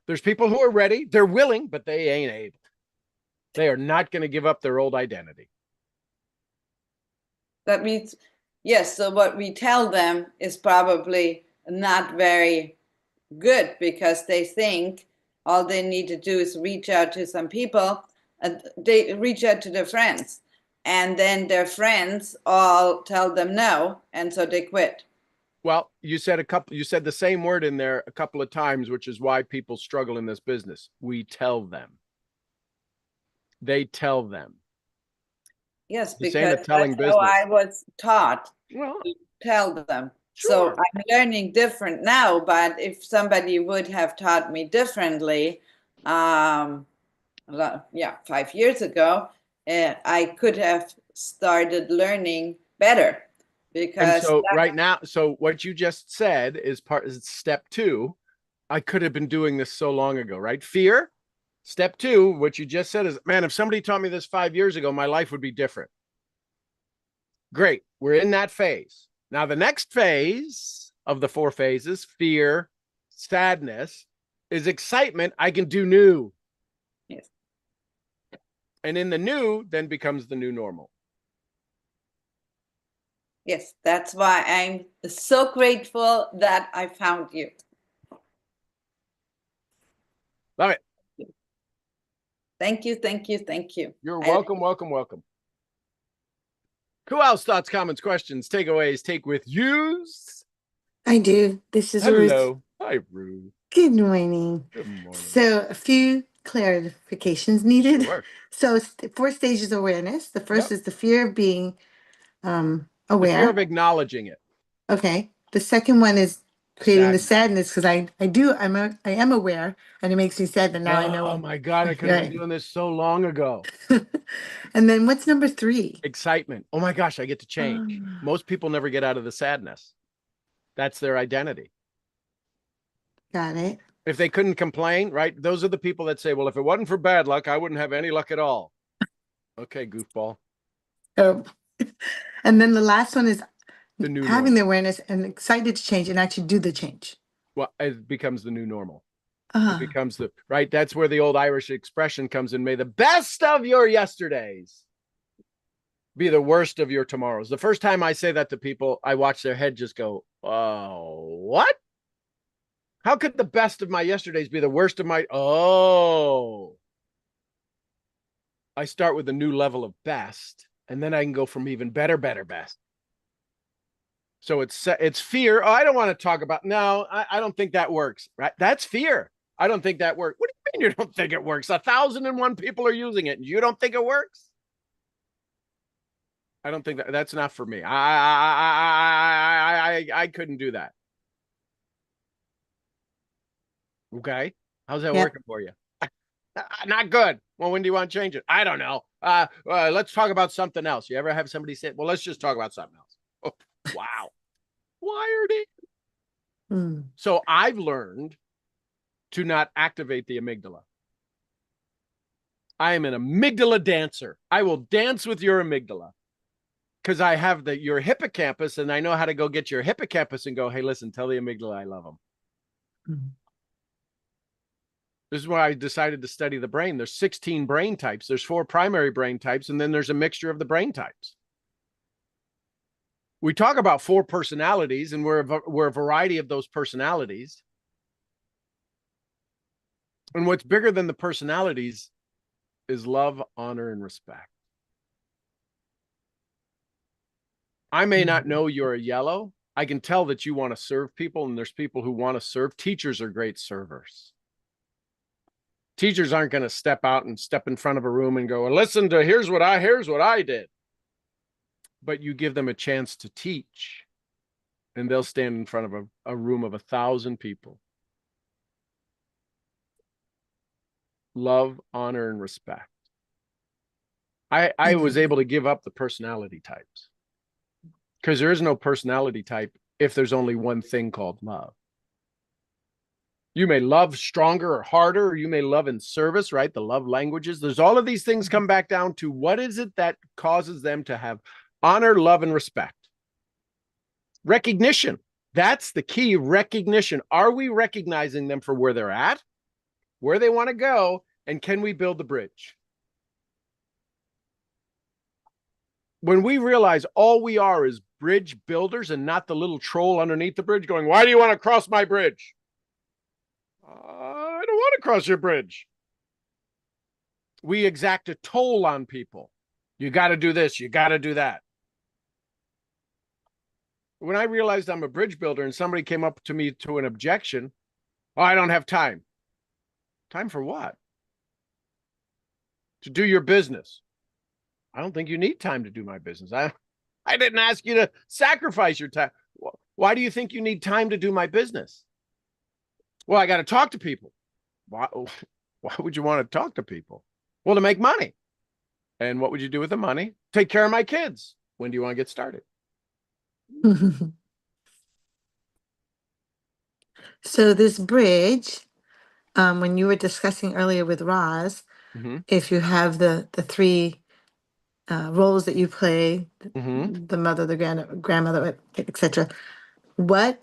There's people who are ready, they're willing, but they ain't able. They are not going to give up their old identity. That means, yes, so what we tell them is probably not very good, because they think all they need to do is reach out to some people, and they reach out to their friends, and then their friends all tell them no, and so they quit. Well, you said the same word in there a couple of times, which is why people struggle in this business. We tell them. They tell them. Yes, This ain't a because telling that's how business. I was taught Well, to tell them. So sure. I'm learning different now, but if somebody would have taught me differently, 5 years ago, I could have started learning better, And because so right now, so what you just said is step 2. I could have been doing this so long ago, right? Fear. Step 2, what you just said is, man, if somebody taught me this 5 years ago, my life would be different. Great. We're in that phase. Now, the next phase of the 4 phases, fear, sadness, is excitement. I can do new. Yes. And in the new, then becomes the new normal. Yes, that's why I'm so grateful that I found you. Love it. Thank you, thank you, thank you. You're welcome, welcome, welcome. Who else? Thoughts, comments, questions, takeaways, take with yous? I do. This is Ruth. Hello. Hi, Ruth. Good morning. Good morning. So a few clarifications needed. Sure. So 4 stages of awareness. The first is the fear of being The aware. fear of acknowledging it. Okay. The second one is creating the sadness, because I am aware, and it makes me sad that now I know. Oh my God, I could have been doing this so long ago. And then what's number 3? Excitement. Oh my gosh, I get to change. Most people never get out of the sadness. That's their identity. Got it. If they couldn't complain, right? Those are the people that say, well, if it wasn't for bad luck, I wouldn't have any luck at all. Okay, goofball. Oh. And then the last one is The new having normal. the awareness and excited to change and actually do the change. Well, it becomes the new normal. It becomes right. That's where the old Irish expression comes in. May the best of your yesterdays be the worst of your tomorrows. The first time I say that to people, I watch their head just go, oh, what? How could the best of my yesterdays be the worst of my, oh. I start with a new level of best, and then I can go from even better, best. So it's fear. Oh, I don't want to talk about, no, I don't think that works, right? That's fear. I don't think that works. What do you mean you don't think it works? 1,001 people are using it and you don't think it works? I don't think that's not for me. I couldn't do that. Okay. How's that working for you? Not good. Well, when do you want to change it? I don't know. Let's talk about something else. You ever have somebody say, well, let's just talk about something else. Oh, wow. Wired it. So I've learned to not activate the amygdala. I am an amygdala dancer. I will dance with your amygdala because I have your hippocampus, and I know how to go get your hippocampus and go, hey, listen, tell the amygdala I love them. This is why I decided to study the brain. There's 16 brain types. There's 4 primary brain types, and then there's a mixture of the brain types. We talk about 4 personalities, and we're a variety of those personalities. And what's bigger than the personalities is love, honor, and respect. I may not know you're a yellow. I can tell that you want to serve people, and there's people who want to serve. Teachers are great servers. Teachers aren't going to step out and step in front of a room and go, listen to, here's what I did. But you give them a chance to teach, and they'll stand in front of a room of 1,000 people. Love, honor, and respect. I was able to give up the personality types because there is no personality type if there's only one thing called love. You may love stronger or harder, or you may love in service, right? The love languages. There's all of these things come back down to what is it that causes them to have honor, love, and respect. Recognition. That's the key. Recognition. Are we recognizing them for where they're at, where they want to go, and can we build the bridge? When we realize all we are is bridge builders and not the little troll underneath the bridge going, why do you want to cross my bridge? I don't want to cross your bridge. We exact a toll on people. You got to do this. You got to do that. When I realized I'm a bridge builder and somebody came up to me to an objection, oh, I don't have time. Time for what? To do your business. I don't think you need time to do my business. I didn't ask you to sacrifice your time. Why do you think you need time to do my business? Well, I got to talk to people. Why would you want to talk to people? Well, to make money. And what would you do with the money? Take care of my kids. When do you want to get started? So this bridge, when you were discussing earlier with Roz, if you have the three roles that you play, the mother, the grandmother, etc. What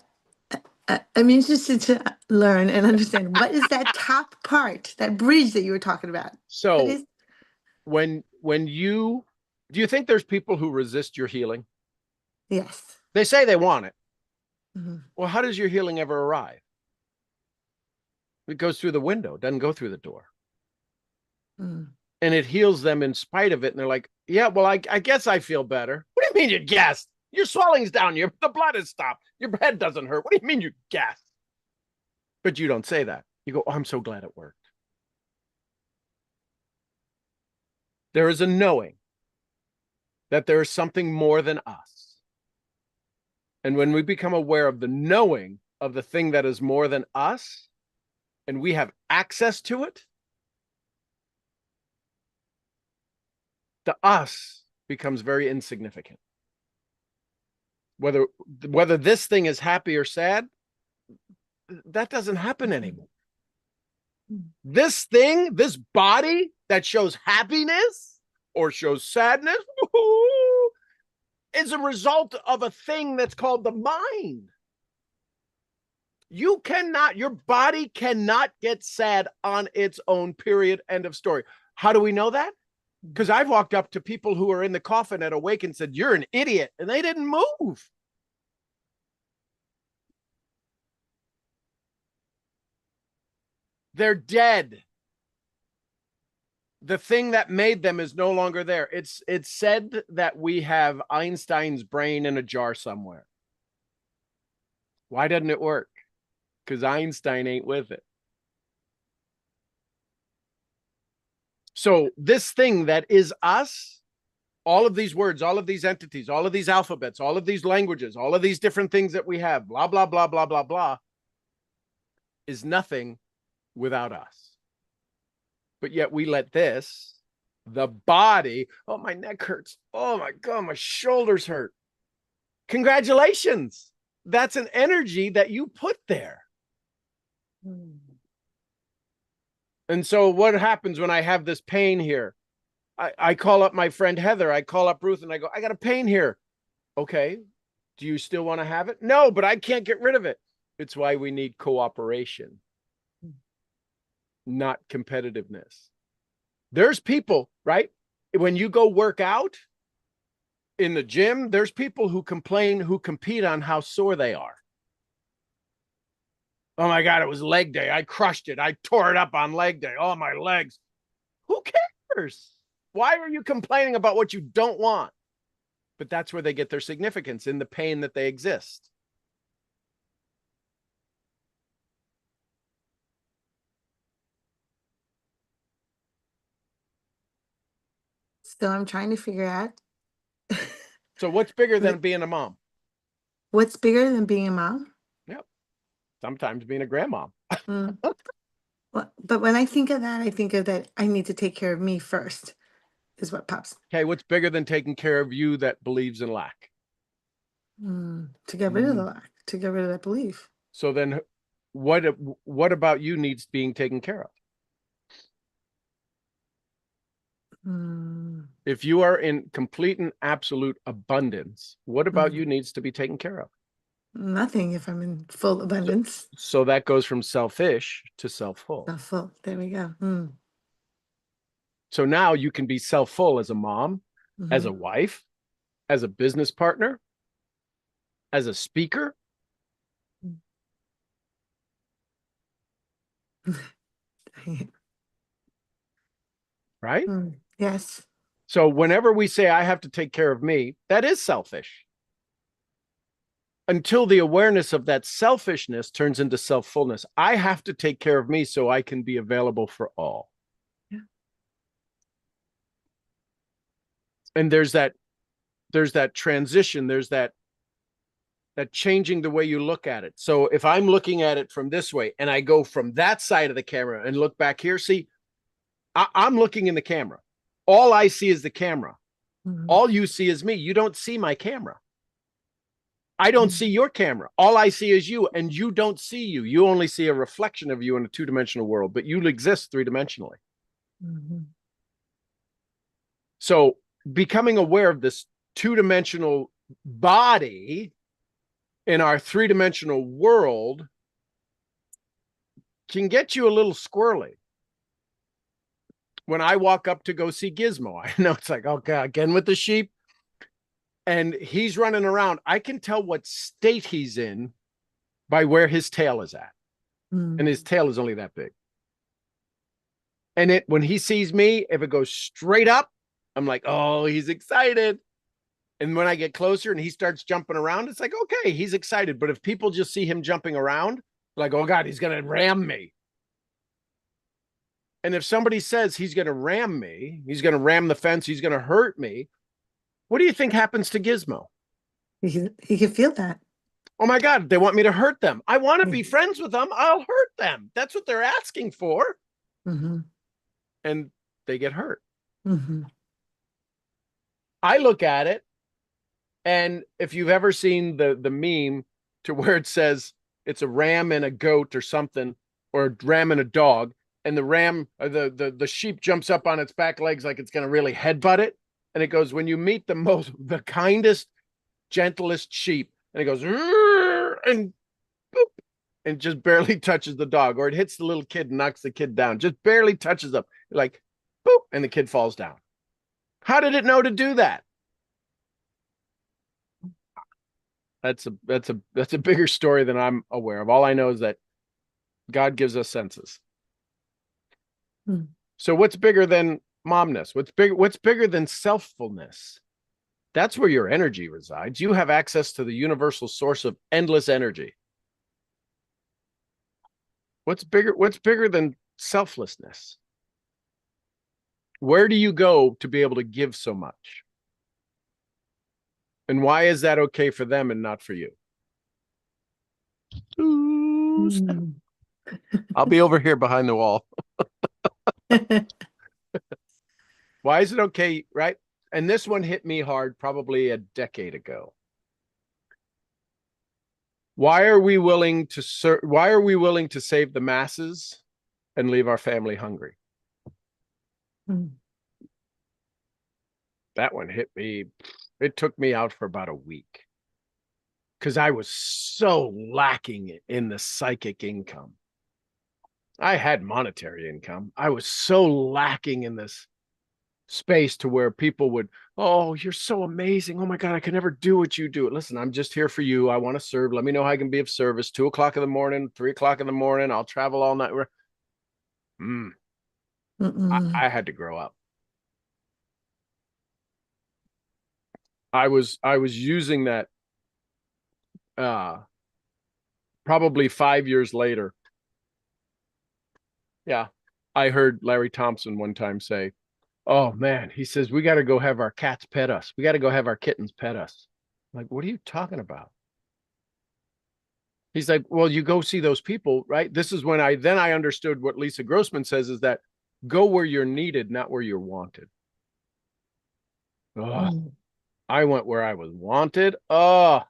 I'm interested to learn and understand, what is that top part, that bridge that you were talking about? So when you, do you think there's people who resist your healing? Yes. They say they want it. Well, how does your healing ever arrive? It goes through the window, it doesn't go through the door. And it heals them in spite of it. And they're like, yeah, well, I guess I feel better. What do you mean you guessed? Your swelling's down, the blood has stopped, your head doesn't hurt. What do you mean you guessed? But you don't say that. You go, oh, I'm so glad it worked. There is a knowing that there is something more than us. And when we become aware of the knowing of the thing that is more than us, and we have access to it, the us becomes very insignificant. Whether this thing is happy or sad, that doesn't happen anymore. This thing, this body that shows happiness or shows sadness, is a result of a thing that's called the mind. Your body cannot get sad on its own, period, end of story. How do we know that? Because I've walked up to people who are in the coffin at Awake and said, you're an idiot, and they didn't move. They're dead. The thing that made them is no longer there. It's said that we have Einstein's brain in a jar somewhere. Why doesn't it work? Because Einstein ain't with it. So this thing that is us, all of these words, all of these entities, all of these alphabets, all of these languages, all of these different things that we have, blah, blah, blah, blah, blah, blah, is nothing without us. But yet we let this, the body, oh, my neck hurts. Oh my God, my shoulders hurt. Congratulations. That's an energy that you put there. And so what happens when I have this pain here? I call up my friend Heather. I call up Ruth and I go, I got a pain here. Okay. Do you still want to have it? No, but I can't get rid of it. It's why we need cooperation, not competitiveness. There's people, right? When you go work out in the gym, there's people who complain, who compete on how sore they are. Oh my God, it was leg day. I crushed it. I tore it up on leg day. Oh, my legs. Who cares? Why are you complaining about what you don't want? But that's where they get their significance, in the pain that they exist. So I'm trying to figure out. So what's bigger than being a mom? What's bigger than being a mom? Yep. Sometimes being a grandmom. Well, but when I think of that, I think of that I need to take care of me first, is what pops. Okay, what's bigger than taking care of you that believes in lack? To get rid of the lack, to get rid of that belief. So then what about you needs being taken care of? If you are in complete and absolute abundance, what about you needs to be taken care of? Nothing if I'm in full abundance. So that goes from selfish to self-full. Full. There we go. So now you can be self-full as a mom, as a wife, as a business partner, as a speaker. Right? Yes. So whenever we say I have to take care of me, that is selfish. Until the awareness of that selfishness turns into self-fullness. I have to take care of me so I can be available for all. Yeah. And there's that transition, there's that changing the way you look at it. So if I'm looking at it from this way and I go from that side of the camera and look back here, see, I'm looking in the camera. All I see is the camera. All you see is me. You don't see my camera. I don't see your camera. All I see is you, and you don't see you. You only see a reflection of you in a two-dimensional world, but you exist three-dimensionally. So becoming aware of this two-dimensional body in our three-dimensional world can get you a little squirrely. When I walk up to go see Gizmo, I know it's like, okay, again with the sheep, and he's running around. I can tell what state he's in by where his tail is at. And his tail is only that big. And when he sees me, if it goes straight up, I'm like, oh, he's excited. And when I get closer and he starts jumping around, it's like, okay, he's excited. But if people just see him jumping around, like, oh God, he's going to ram me. And if somebody says he's going to ram me, he's going to ram the fence, he's going to hurt me, what do you think happens to Gizmo? He can feel that. Oh my God, they want me to hurt them. I want to be friends with them. I'll hurt them. That's what they're asking for. And they get hurt. I look at it, and if you've ever seen the meme to where it says it's a ram and a goat or something, or a ram and a dog, and the ram, the sheep jumps up on its back legs like it's going to really headbutt it. And it goes, when you meet the kindest, gentlest sheep, and it goes, and boop, and just barely touches the dog, or it hits the little kid and knocks the kid down, just barely touches them, like, boop, and the kid falls down. How did it know to do that? That's a bigger story than I'm aware of. All I know is that God gives us senses. So what's bigger than momness? What's bigger than selffulness? That's where your energy resides. You have access to the universal source of endless energy. What's bigger than selflessness? Where do you go to be able to give so much? And why is that okay for them and not for you? I'll be over here behind the wall. Why is it okay, right? And this one hit me hard probably a decade ago. Why are we willing to save the masses and leave our family hungry? That one hit me. It took me out for about a week because I was so lacking in the psychic income. I had monetary income. I was so lacking in this space to where people would, oh, you're so amazing. Oh my God, I can never do what you do. Listen, I'm just here for you. I want to serve. Let me know how I can be of service. 2 o'clock in the morning, 3 o'clock in the morning. I'll travel all night. I had to grow up. I was using that probably 5 years later. Yeah. I heard Larry Thompson one time say, oh man, he says, we got to go have our cats pet us. We got to go have our kittens pet us. I'm like, what are you talking about? He's like, well, you go see those people, right? This is when I understood what Lisa Grossman says, is that go where you're needed, not where you're wanted. Oh, I went where I was wanted. Oh,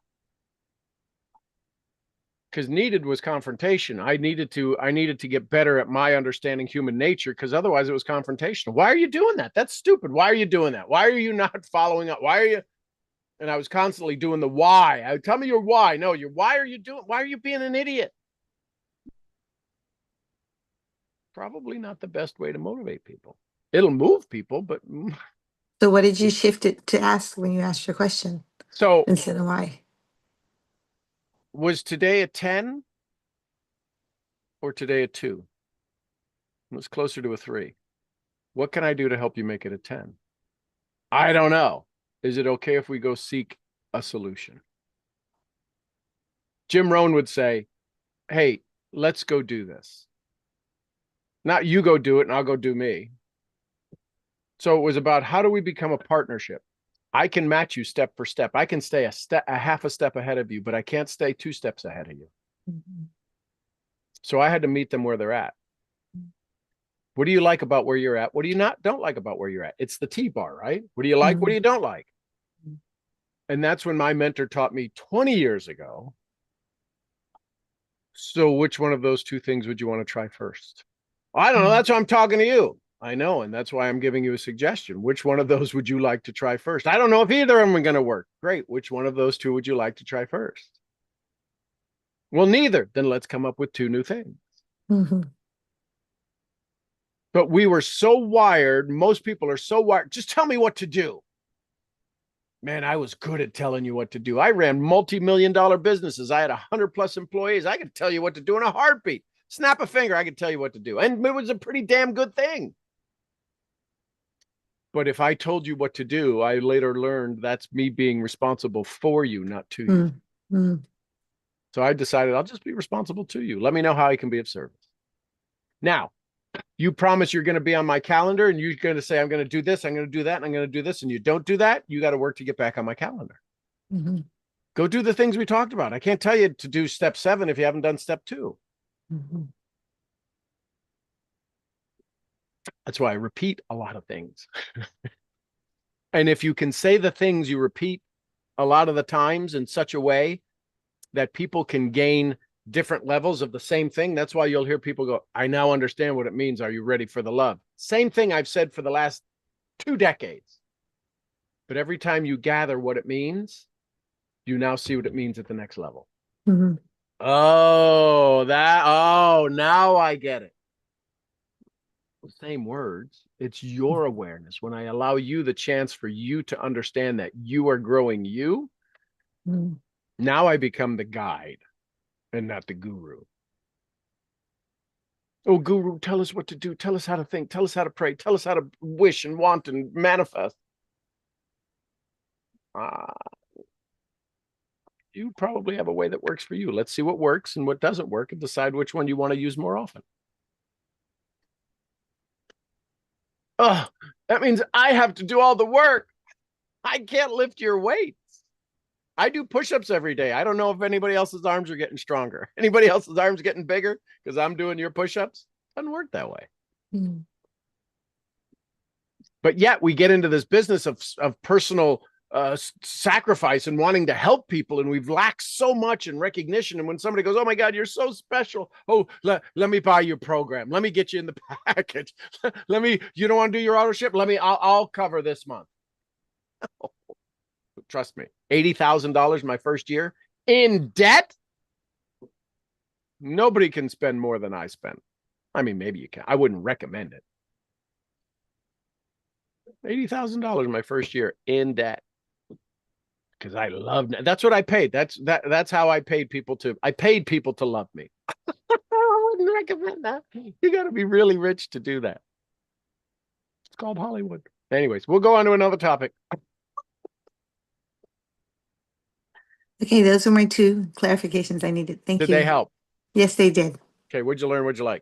because needed was confrontation. I needed to get better at my understanding human nature, because otherwise it was confrontational. Why are you doing that? That's stupid. Why are you doing that? Why are you not following up? Why are you? And I was constantly doing the why. I would tell me your why. No, why are you being an idiot? Probably not the best way to motivate people. It'll move people, but So what did you shift it to ask when you asked your question so instead of why? was today a 10 or today a 2? It was closer to a 3. What can I do to help you make it a 10? I don't know. Is it okay if we go seek a solution? Jim Rohn would say, hey, let's go do this. Not you go do it and I'll go do me. So it was about, how do we become a partnership? I can match you step for step. I can stay a half a step ahead of you, but I can't stay 2 steps ahead of you. Mm-hmm. So I had to meet them where they're at. What do you like about where you're at? What do you don't like about where you're at? It's the T-bar, right? What do you like? Mm-hmm. What do you don't like? And that's when my mentor taught me 20 years ago. So which one of those 2 things would you want to try first? I don't know. That's why I'm talking to you. I know. And that's why I'm giving you a suggestion. Which one of those would you like to try first? I don't know if either of them are going to work. Great. Which one of those 2 would you like to try first? Well, neither. Then let's come up with 2 new things. Mm-hmm. But we were so wired. Most people are so wired. Just tell me what to do. Man, I was good at telling you what to do. I ran multi-million-dollar businesses. I had 100+ employees. I could tell you what to do in a heartbeat. Snap a finger, I could tell you what to do. And it was a pretty damn good thing. But if I told you what to do, I later learned that's me being responsible for you, not to you. Mm-hmm. So I decided I'll just be responsible to you. Let me know how I can be of service. Now, you promise you're going to be on my calendar and you're going to say, I'm going to do this, I'm going to do that, and I'm going to do this. And you don't do that, you got to work to get back on my calendar. Mm-hmm. Go do the things we talked about. I can't tell you to do step 7 if you haven't done step 2. Mm-hmm. That's why I repeat a lot of things. And if you can say the things you repeat a lot of the times in such a way that people can gain different levels of the same thing, that's why you'll hear people go, I now understand what it means. Are you ready for the love? Same thing I've said for the last 2 decades. But every time you gather what it means, you now see what it means at the next level. Mm-hmm. Oh, now I get it. The same words. It's your awareness. When I allow you the chance for you to understand that you are growing you, Mm-hmm. now I become the guide and not the guru. Oh, guru, tell us what to do. Tell us how to think. Tell us how to pray. Tell us how to wish and want and manifest. You probably have a way that works for you. Let's see what works and what doesn't work and decide which one you want to use more often. Oh, that means I have to do all the work. I can't lift your weights. I do push-ups every day. I don't know if anybody else's arms are getting stronger. Anybody else's arms getting bigger because I'm doing your push-ups? Doesn't work that way. Mm-hmm. But yet we get into this business of personal sacrifice and wanting to help people, and we've lacked so much in recognition. And when somebody goes, oh my God, you're so special, oh, let me buy your program, let me get you in the package, you don't want to do your auto ship, I'll cover this month. Trust me, $80,000 my first year in debt. Nobody can spend more than I spent. I mean, maybe you can. I wouldn't recommend it. $80,000 my first year in debt. Because I loved it. That's what I paid. That's how I paid people to love me. I wouldn't recommend that. You got to be really rich to do that. It's called Hollywood. Anyways, we'll go on to another topic. Okay, those are my 2 clarifications I needed. Thank you. Did they help? Yes, they did. Okay, what'd you learn? What'd you like?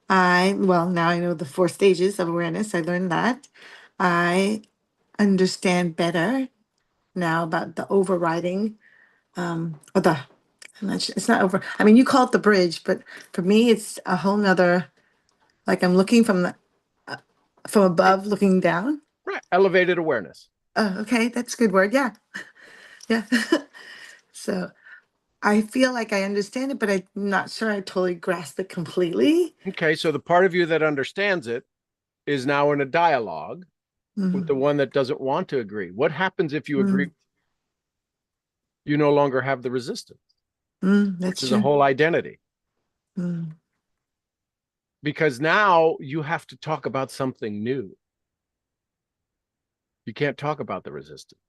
Now I know the 4 stages of awareness. I learned that. I understand better now about the overriding, or the, it's not over. I mean, you call it the bridge, but for me, it's a whole nother, like I'm looking from above, looking down. Right. Elevated awareness. Oh, okay. That's a good word. Yeah. Yeah. So I feel like I understand it, but I'm not sure I totally grasp it completely. Okay, so the part of you that understands it is now in a dialogue with the one that doesn't want to agree. What happens if you agree? You no longer have the resistance, That's which is true. a whole identity. Mm. Because now you have to talk about something new. You can't talk about the resistance.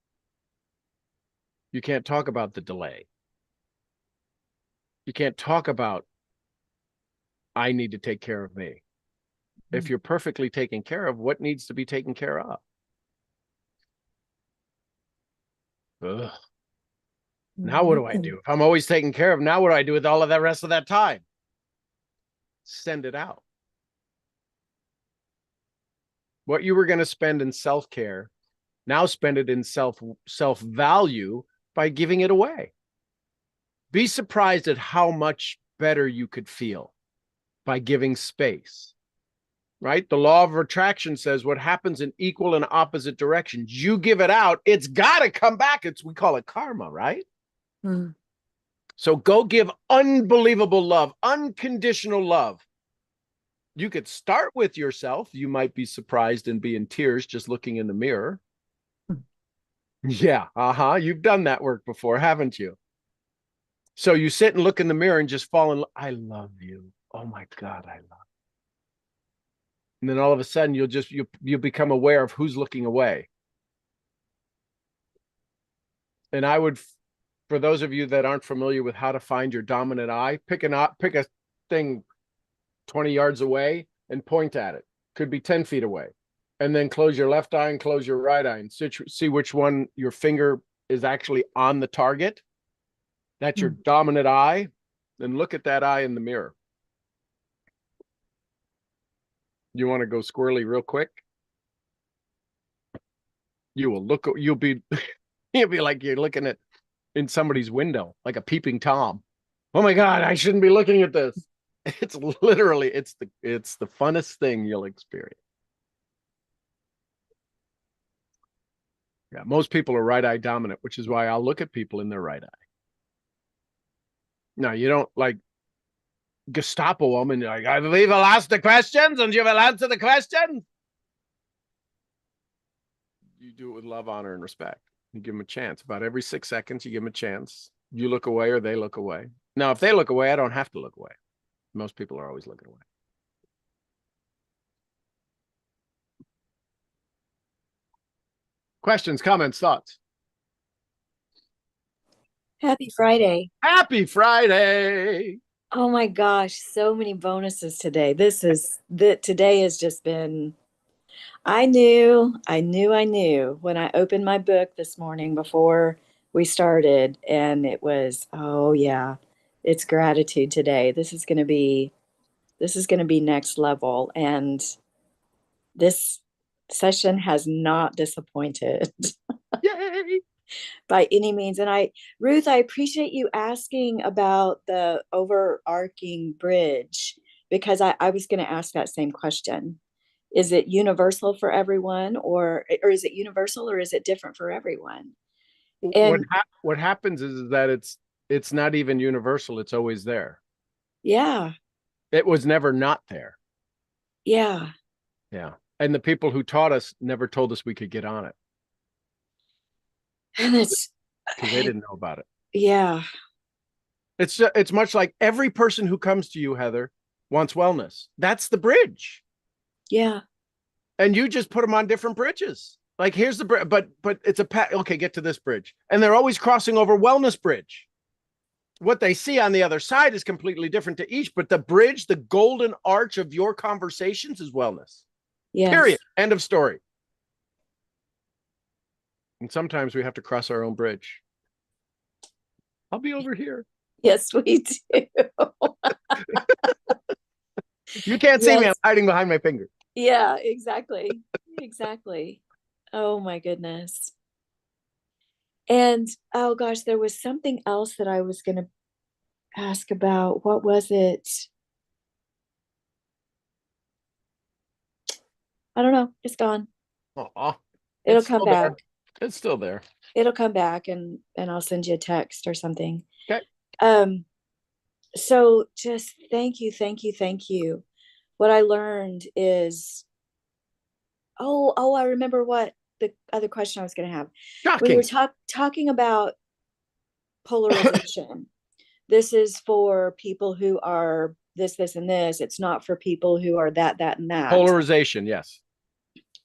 You can't talk about the delay. You can't talk about, I need to take care of me. If you're perfectly taken care of, what needs to be taken care of? Ugh. Now what do I do? If I'm always taken care of, now what do I do with all of that rest of that time? Send it out. What you were going to spend in self-care, now spend it in self-value by giving it away. Be surprised at how much better you could feel by giving space, right? The law of attraction says what happens in equal and opposite directions. You give it out, it's got to come back. We call it karma, right? Mm. So go give unbelievable love, unconditional love. You could start with yourself. You might be surprised and be in tears just looking in the mirror. Yeah, you've done that work before, haven't you? So you sit and look in the mirror and just fall in love. I love you. Oh my God, I love you. And then all of a sudden you'll become aware of who's looking away. And I would, for those of you that aren't familiar with how to find your dominant eye, pick a thing 20 yards away and point at it. Could be 10 feet away. And then close your left eye and close your right eye and see which one your finger is actually on the target. That's your dominant eye. Then look at that eye in the mirror. You want to go squirrely real quick? You'll be like you're looking at in somebody's window, like a peeping Tom. Oh my God, I shouldn't be looking at this. It's literally, it's the funnest thing you'll experience. Yeah, most people are right eye dominant, which is why I'll look at people in their right eye. Now, you don't like Gestapo them and you're like, I believe I'll ask the questions and you will answer the questions. You do it with love, honor, and respect. You give them a chance. About every 6 seconds, you give them a chance. You look away or they look away. Now, if they look away, I don't have to look away. Most people are always looking away. Questions, comments, thoughts? Happy Friday. Happy Friday. Oh my gosh, so many bonuses today. Today has just been, I knew when I opened my book this morning before we started, and it was, oh yeah, it's gratitude today. This is going to be next level. And this session has not disappointed. Yay. By any means. And Ruth, I appreciate you asking about the overarching bridge, because I was going to ask that same question. Is it universal for everyone, or is it universal, or is it different for everyone? And what happens is that it's not even universal. It's always there. Yeah. It was never not there. Yeah. Yeah. And the people who taught us never told us we could get on it. And it's because they didn't know about it. Yeah. It's much like every person who comes to you, Heather, wants wellness. That's the bridge. Yeah. And you just put them on different bridges. Like, here's the bridge, but it's okay, get to this bridge. And they're always crossing over wellness bridge. What they see on the other side is completely different to each, but the bridge, the golden arch of your conversations is wellness. Yes. Period. End of story. And sometimes we have to cross our own bridge. I'll be over here. Yes, we do. You can't see me. I'm hiding behind my finger. Yeah, exactly. Exactly. Oh my goodness. And oh gosh, there was something else that I was going to ask about. What was it? I don't know. It's gone. Oh, it'll come back. It's still there. It'll come back, and I'll send you a text or something. Okay. So just thank you, thank you, thank you. What I learned is, I remember what the other question I was going to have. We were Shocking. talking about polarization. This is for people who are this, this, and this. It's not for people who are that, that, and that. Polarization, yes.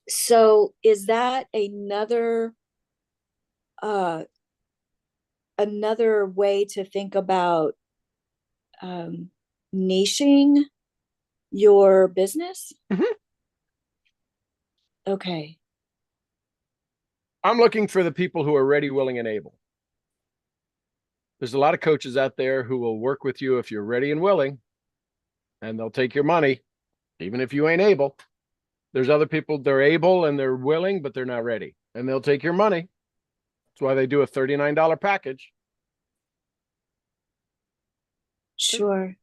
So is that another way to think about niching your business? Mm-hmm. Okay. I'm looking for the people who are ready, willing, and able. There's a lot of coaches out there who will work with you if you're ready and willing, and they'll take your money, even if you ain't able. There's other people, they're able and they're willing, but they're not ready, and they'll take your money. That's why they do a $39 package. Sure.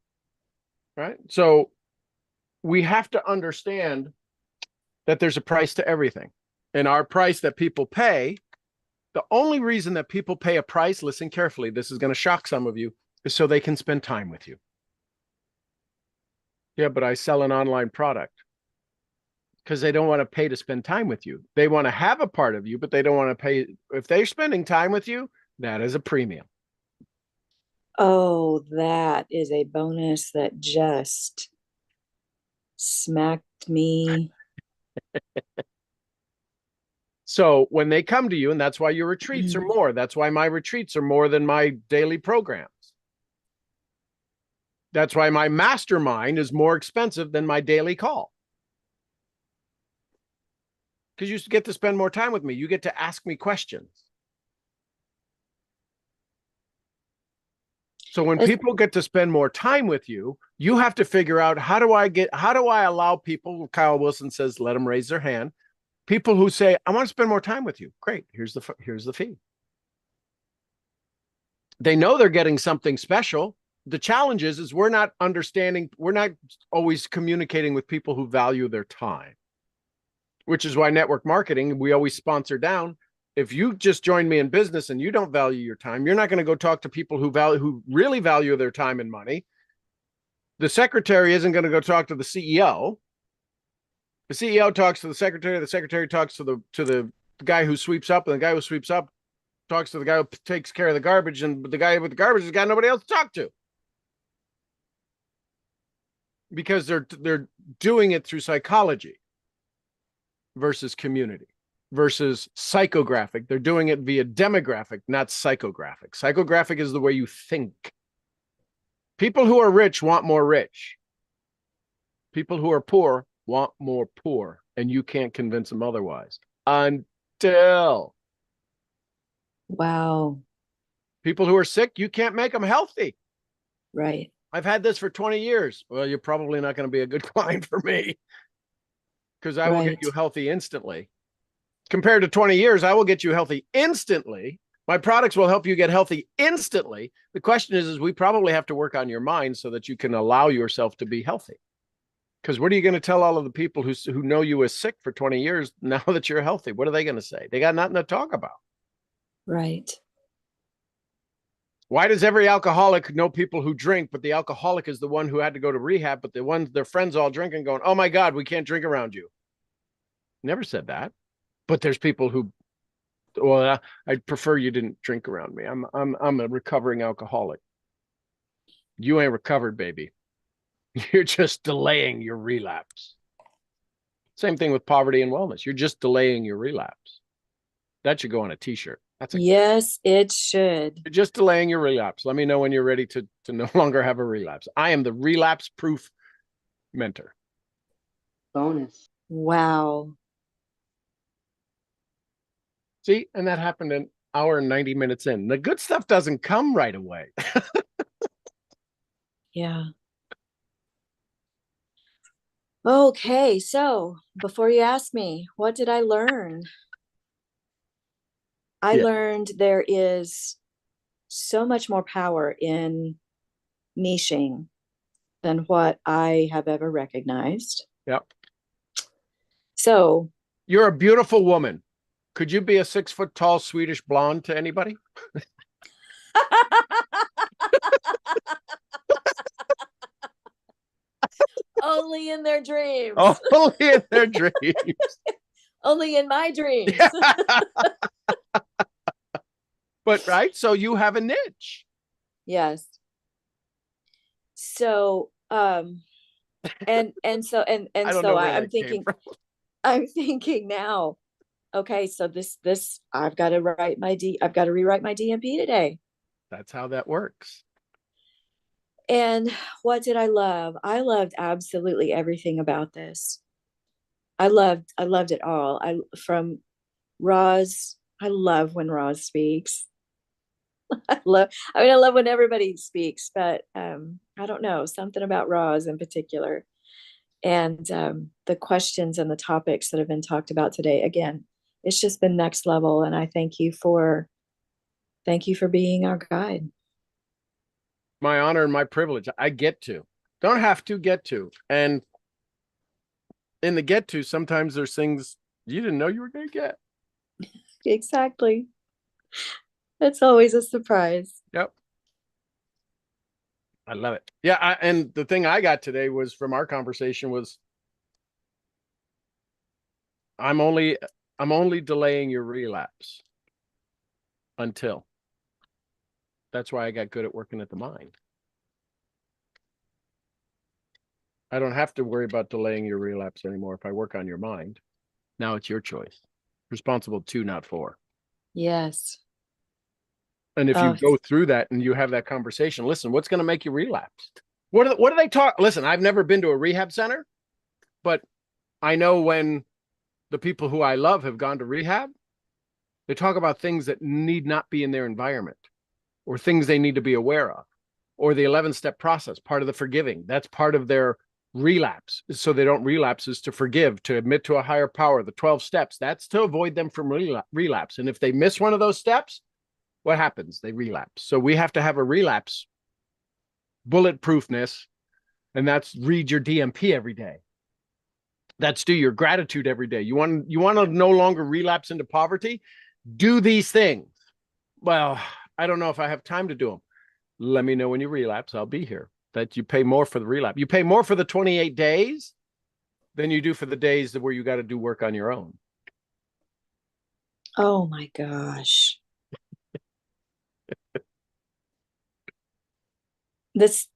Right? So we have to understand that there's a price to everything. And our price that people pay, the only reason that people pay a price, listen carefully, this is going to shock some of you, is so they can spend time with you. Yeah, but I sell an online product. Because they don't want to pay to spend time with you. They want to have a part of you, but they don't want to pay. If they're spending time with you, that is a premium. Oh, that is a bonus that just smacked me. So when they come to you, and that's why your retreats are more, that's why my retreats are more than my daily programs. That's why my mastermind is more expensive than my daily call. Because you get to spend more time with me. You get to ask me questions. So when people get to spend more time with you, you have to figure out how do I allow people, Kyle Wilson says, let them raise their hand. People who say, I want to spend more time with you. Great. Here's the fee. They know they're getting something special. The challenge is we're not always communicating with people who value their time, which is why network marketing, we always sponsor down. If you just join me in business and you don't value your time, you're not going to go talk to people who really value their time and money. The secretary isn't going to go talk to the CEO. The CEO talks to the secretary talks to the guy who sweeps up, and the guy who sweeps up talks to the guy who takes care of the garbage, and the guy with the garbage has got nobody else to talk to. Because they're doing it through psychology versus community versus psychographic. They're doing it via demographic, not psychographic. Psychographic is the way you think. People who are rich want more rich. People who are poor want more poor, and you can't convince them otherwise. Until wow. People who are sick, you can't make them healthy. Right. I've had this for 20 years. Well, you're probably not going to be a good client for me because I will get you healthy instantly. Compared to 20 years, I will get you healthy instantly. My products will help you get healthy instantly. The question is we probably have to work on your mind so that you can allow yourself to be healthy. Because what are you going to tell all of the people who know you as sick for 20 years now that you're healthy? What are they going to say? They got nothing to talk about. Right. Why does every alcoholic know people who drink, but the alcoholic is the one who had to go to rehab, but the ones their friends all drinking going, oh my God, we can't drink around you. Never said that. But there's people who, well, I'd prefer you didn't drink around me. I'm a recovering alcoholic. You ain't recovered, baby. You're just delaying your relapse. Same thing with poverty and wellness. You're just delaying your relapse. That should go on a t-shirt. Yes, it should. You're just delaying your relapse. Let me know when you're ready to no longer have a relapse. I am the relapse proof mentor. Bonus. Wow. See, and that happened an hour and 90 minutes in. The good stuff doesn't come right away. Yeah. Okay, so before you ask me, what did I learn? I learned there is so much more power in niching than what I have ever recognized. Yep. So you're a beautiful woman. Could you be a 6 foot tall Swedish blonde to anybody? only in their dreams. Only in their dreams. Only in my dreams. But right, so you have a niche. Yes. So and so I don't so know where I'm that came thinking from. I'm thinking now, okay, so this I've got to rewrite my DMP today. That's how that works. And what did I love? I loved absolutely everything about this. I loved it all. From Roz, I love when Roz speaks. I love when everybody speaks, but I don't know, something about Roz in particular. And the questions and the topics that have been talked about today, again, it's just been next level. And I thank you for being our guide. My honor and my privilege. I get to. Don't have to get to. And in the get to, sometimes there's things you didn't know you were going to get. Exactly. It's always a surprise. Yep. I love it. Yeah. And the thing I got today was from our conversation was I'm only delaying your relapse until. That's why I got good at working at the mind. I don't have to worry about delaying your relapse anymore if I work on your mind. Now it's your choice. Responsible 2, not 4. Yes. And if you go through that and you have that conversation, listen, what's going to make you relapse? What do they talk? Listen, I've never been to a rehab center, but I know when the people who I love have gone to rehab, they talk about things that need not be in their environment or things they need to be aware of, or the 11-step process, part of the forgiving. That's part of their relapse. So they don't relapse is to forgive, to admit to a higher power, the 12 steps. That's to avoid them from relapse. And if they miss one of those steps, what happens? They relapse. So we have to have a relapse bulletproofness, and that's read your DMP every day. That's do your gratitude every day. You want to no longer relapse into poverty? Do these things. Well, I don't know if I have time to do them. Let me know when you relapse. I'll be here. That you pay more for the relapse. You pay more for the 28 days than you do for the days where you got to do work on your own. Oh my gosh. This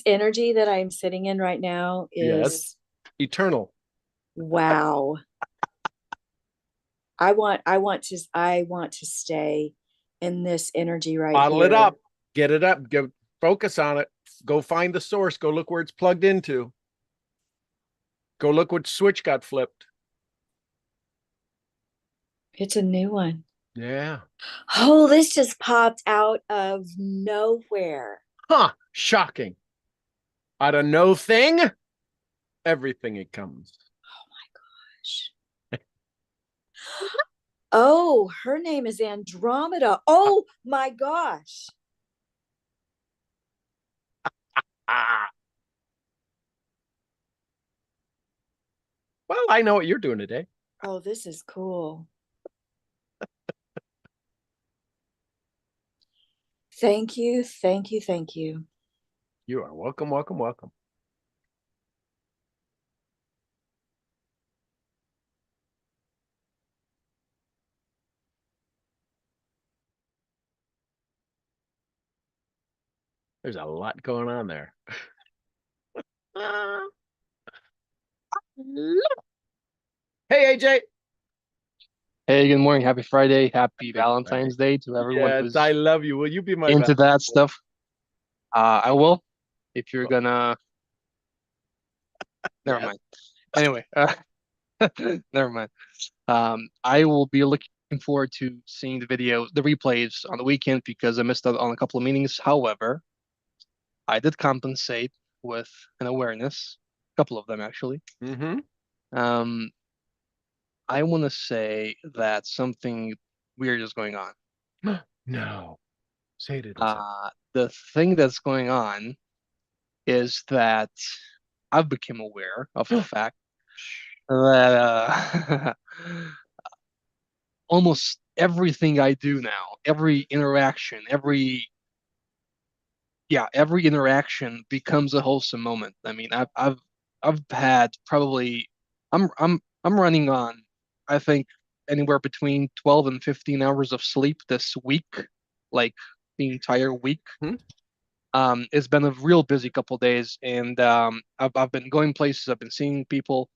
energy that I'm sitting in right now is eternal. Wow. I want to stay in this energy right Bottle here. it up. Get it up. Go focus on it. Go find the source. Go look where it's plugged into. Go look what switch got flipped. It's a new one. Yeah. Oh, this just popped out of nowhere. Huh. Shocking. Out of no thing, everything it comes. Oh my gosh. Oh, her name is Andromeda. Oh my gosh. Well, I know what you're doing today. Oh, this is cool. Thank you, thank you, thank you. You are welcome, welcome, welcome. There's a lot going on there. Hey, AJ. Hey, good morning. Happy Friday. Happy Friday. Valentine's Day to everyone Yes, who's I love you. Will you be my into Valentine? that stuff. I will, if you're gonna. Never mind. Anyway, never mind. I will be looking forward to seeing the replays on the weekend because I missed out on a couple of meetings. However, I did compensate with an awareness, a couple of them actually. Mm-hmm. I want to say that something weird is going on. No. Say it. The thing that's going on is that I've become aware of the fact that almost everything I do now, every interaction becomes a wholesome moment. I mean, I've I've had probably I'm running on, I think, anywhere between 12 and 15 hours of sleep this week, like the entire week. It's been a real busy couple days, and I've been going places, I've been seeing people.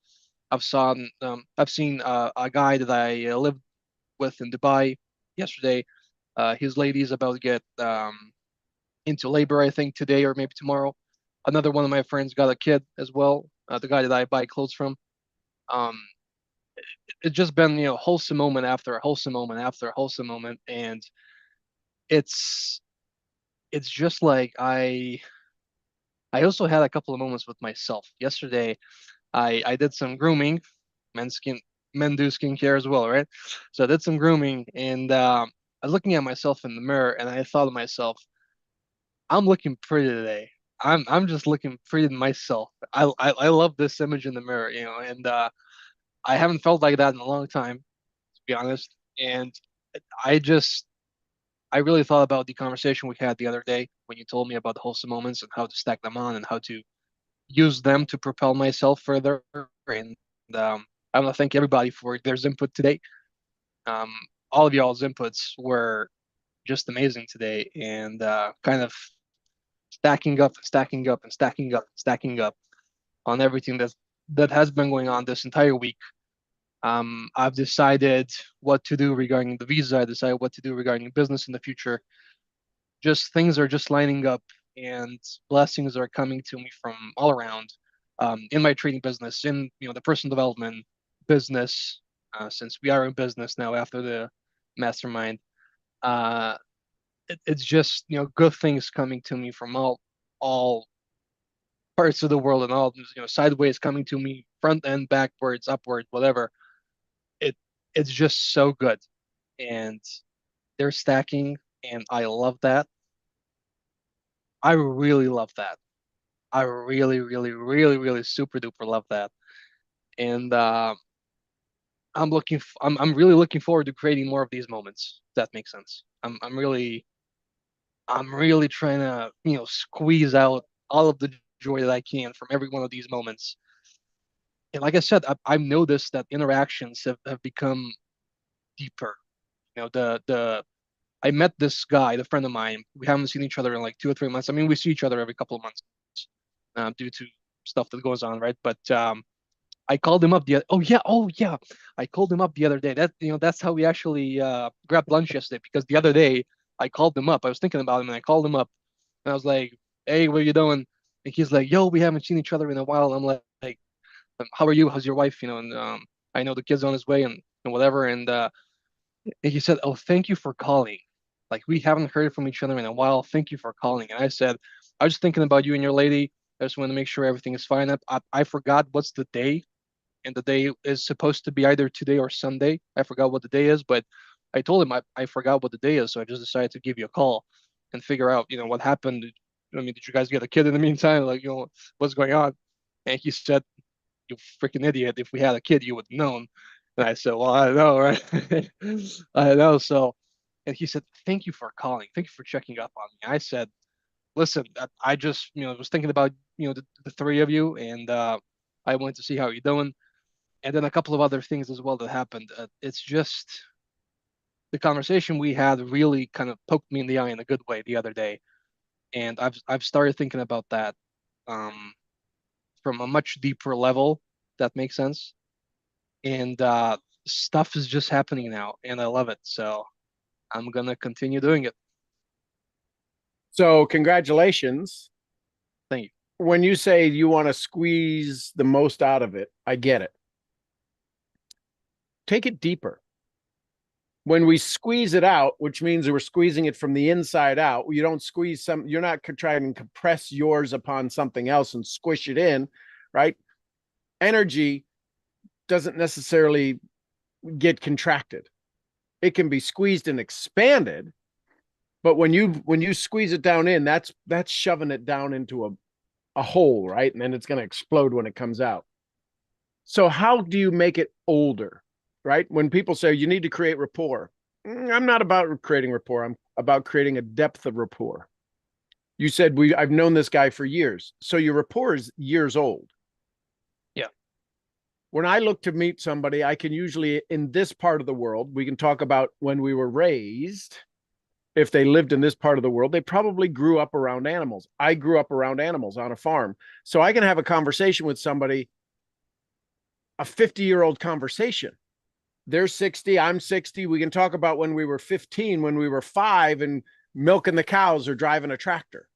I've seen a guy that I lived with in Dubai yesterday. His lady is about to get into labor, I think, today or maybe tomorrow. Another one of my friends got a kid as well. The guy that I buy clothes from. Um, it's just been, wholesome moment after a wholesome moment after a wholesome moment, and it's it's just like I also had a couple of moments with myself yesterday. I did some grooming. Men skin Men do skincare as well, right? So I did some grooming, and I was looking at myself in the mirror, and I thought to myself, I'm looking pretty today. I'm just looking pretty to myself. I love this image in the mirror, and I haven't felt like that in a long time, to be honest. And I just I really thought about the conversation we had the other day when you told me about the wholesome moments and how to stack them on and how to use them to propel myself further. And I want to thank everybody for their input today. Um, all of y'all's inputs were just amazing today, and kind of stacking up and stacking up and stacking up and stacking up on everything that has been going on this entire week. I've decided what to do regarding the visa. I decided what to do regarding business in the future. Just things are just lining up, and blessings are coming to me from all around. In my trading business, in the personal development business, since we are in business now after the mastermind. Uh, it's just good things coming to me from all parts of the world, and all sideways coming to me, front end, backwards, upwards, whatever. It it's just so good, and they're stacking, and I love that. I really love that. I really, really, really, really super duper love that. And I'm really looking forward to creating more of these moments. If that makes sense. I'm really trying to squeeze out all of the joy that I can from every one of these moments. And like I said, I've noticed that interactions have become deeper. The I met this guy, the friend of mine. We haven't seen each other in like 2 or 3 months. I mean, we see each other every couple of months due to stuff that goes on, right? But I called him up oh yeah, I called him up the other day. That's how we actually grabbed lunch yesterday, because the other day I called him up. I was thinking about him, and I called him up, and I was like, "Hey, what are you doing?" And he's like, "Yo, we haven't seen each other in a while." And I'm like, "How are you? How's your wife?" And I know the kid's on his way, and whatever. And he said, "Oh, thank you for calling. Like, we haven't heard from each other in a while. Thank you for calling." And I said, "I was just thinking about you and your lady. I just want to make sure everything is fine. I forgot what's the day, and the day is supposed to be either today or Sunday. I forgot what the day is, but I told him I forgot what the day is, so I just decided to give you a call and figure out, what happened. I mean, did you guys get a kid in the meantime? Like, what's going on?" And he said, "You freaking idiot. If we had a kid, you would have known." And I said, "Well, I know, right?" I know. So, and he said, "Thank you for calling. Thank you for checking up on me." I said, "Listen, I just, was thinking about, the three of you, and I wanted to see how you're doing." And then a couple of other things as well that happened. It's just the conversation we had really kind of poked me in the eye in a good way the other day, and I've started thinking about that um, from a much deeper level. That makes sense. And stuff is just happening now, and I love it. So I'm gonna continue doing it. So congratulations. Thank you. When you say you want to squeeze the most out of it, I get it. Take it deeper. When we squeeze it out, which means we're squeezing it from the inside out, you don't squeeze you're not trying to compress yours upon something else and squish it in, right? Energy doesn't necessarily get contracted. It can be squeezed and expanded, but when you squeeze it down in, that's shoving it down into a hole, right? And then it's going to explode when it comes out. So how do you make it older, right? When people say you need to create rapport, I'm not about creating rapport. I'm about creating a depth of rapport. You said I've known this guy for years. So your rapport is years old. When I look to meet somebody, I can usually, in this part of the world, we can talk about when we were raised. If they lived in this part of the world, they probably grew up around animals. I grew up around animals on a farm. So I can have a conversation with somebody, a 50-year-old conversation. They're 60, I'm 60. We can talk about when we were 15, when we were 5 and milking the cows or driving a tractor.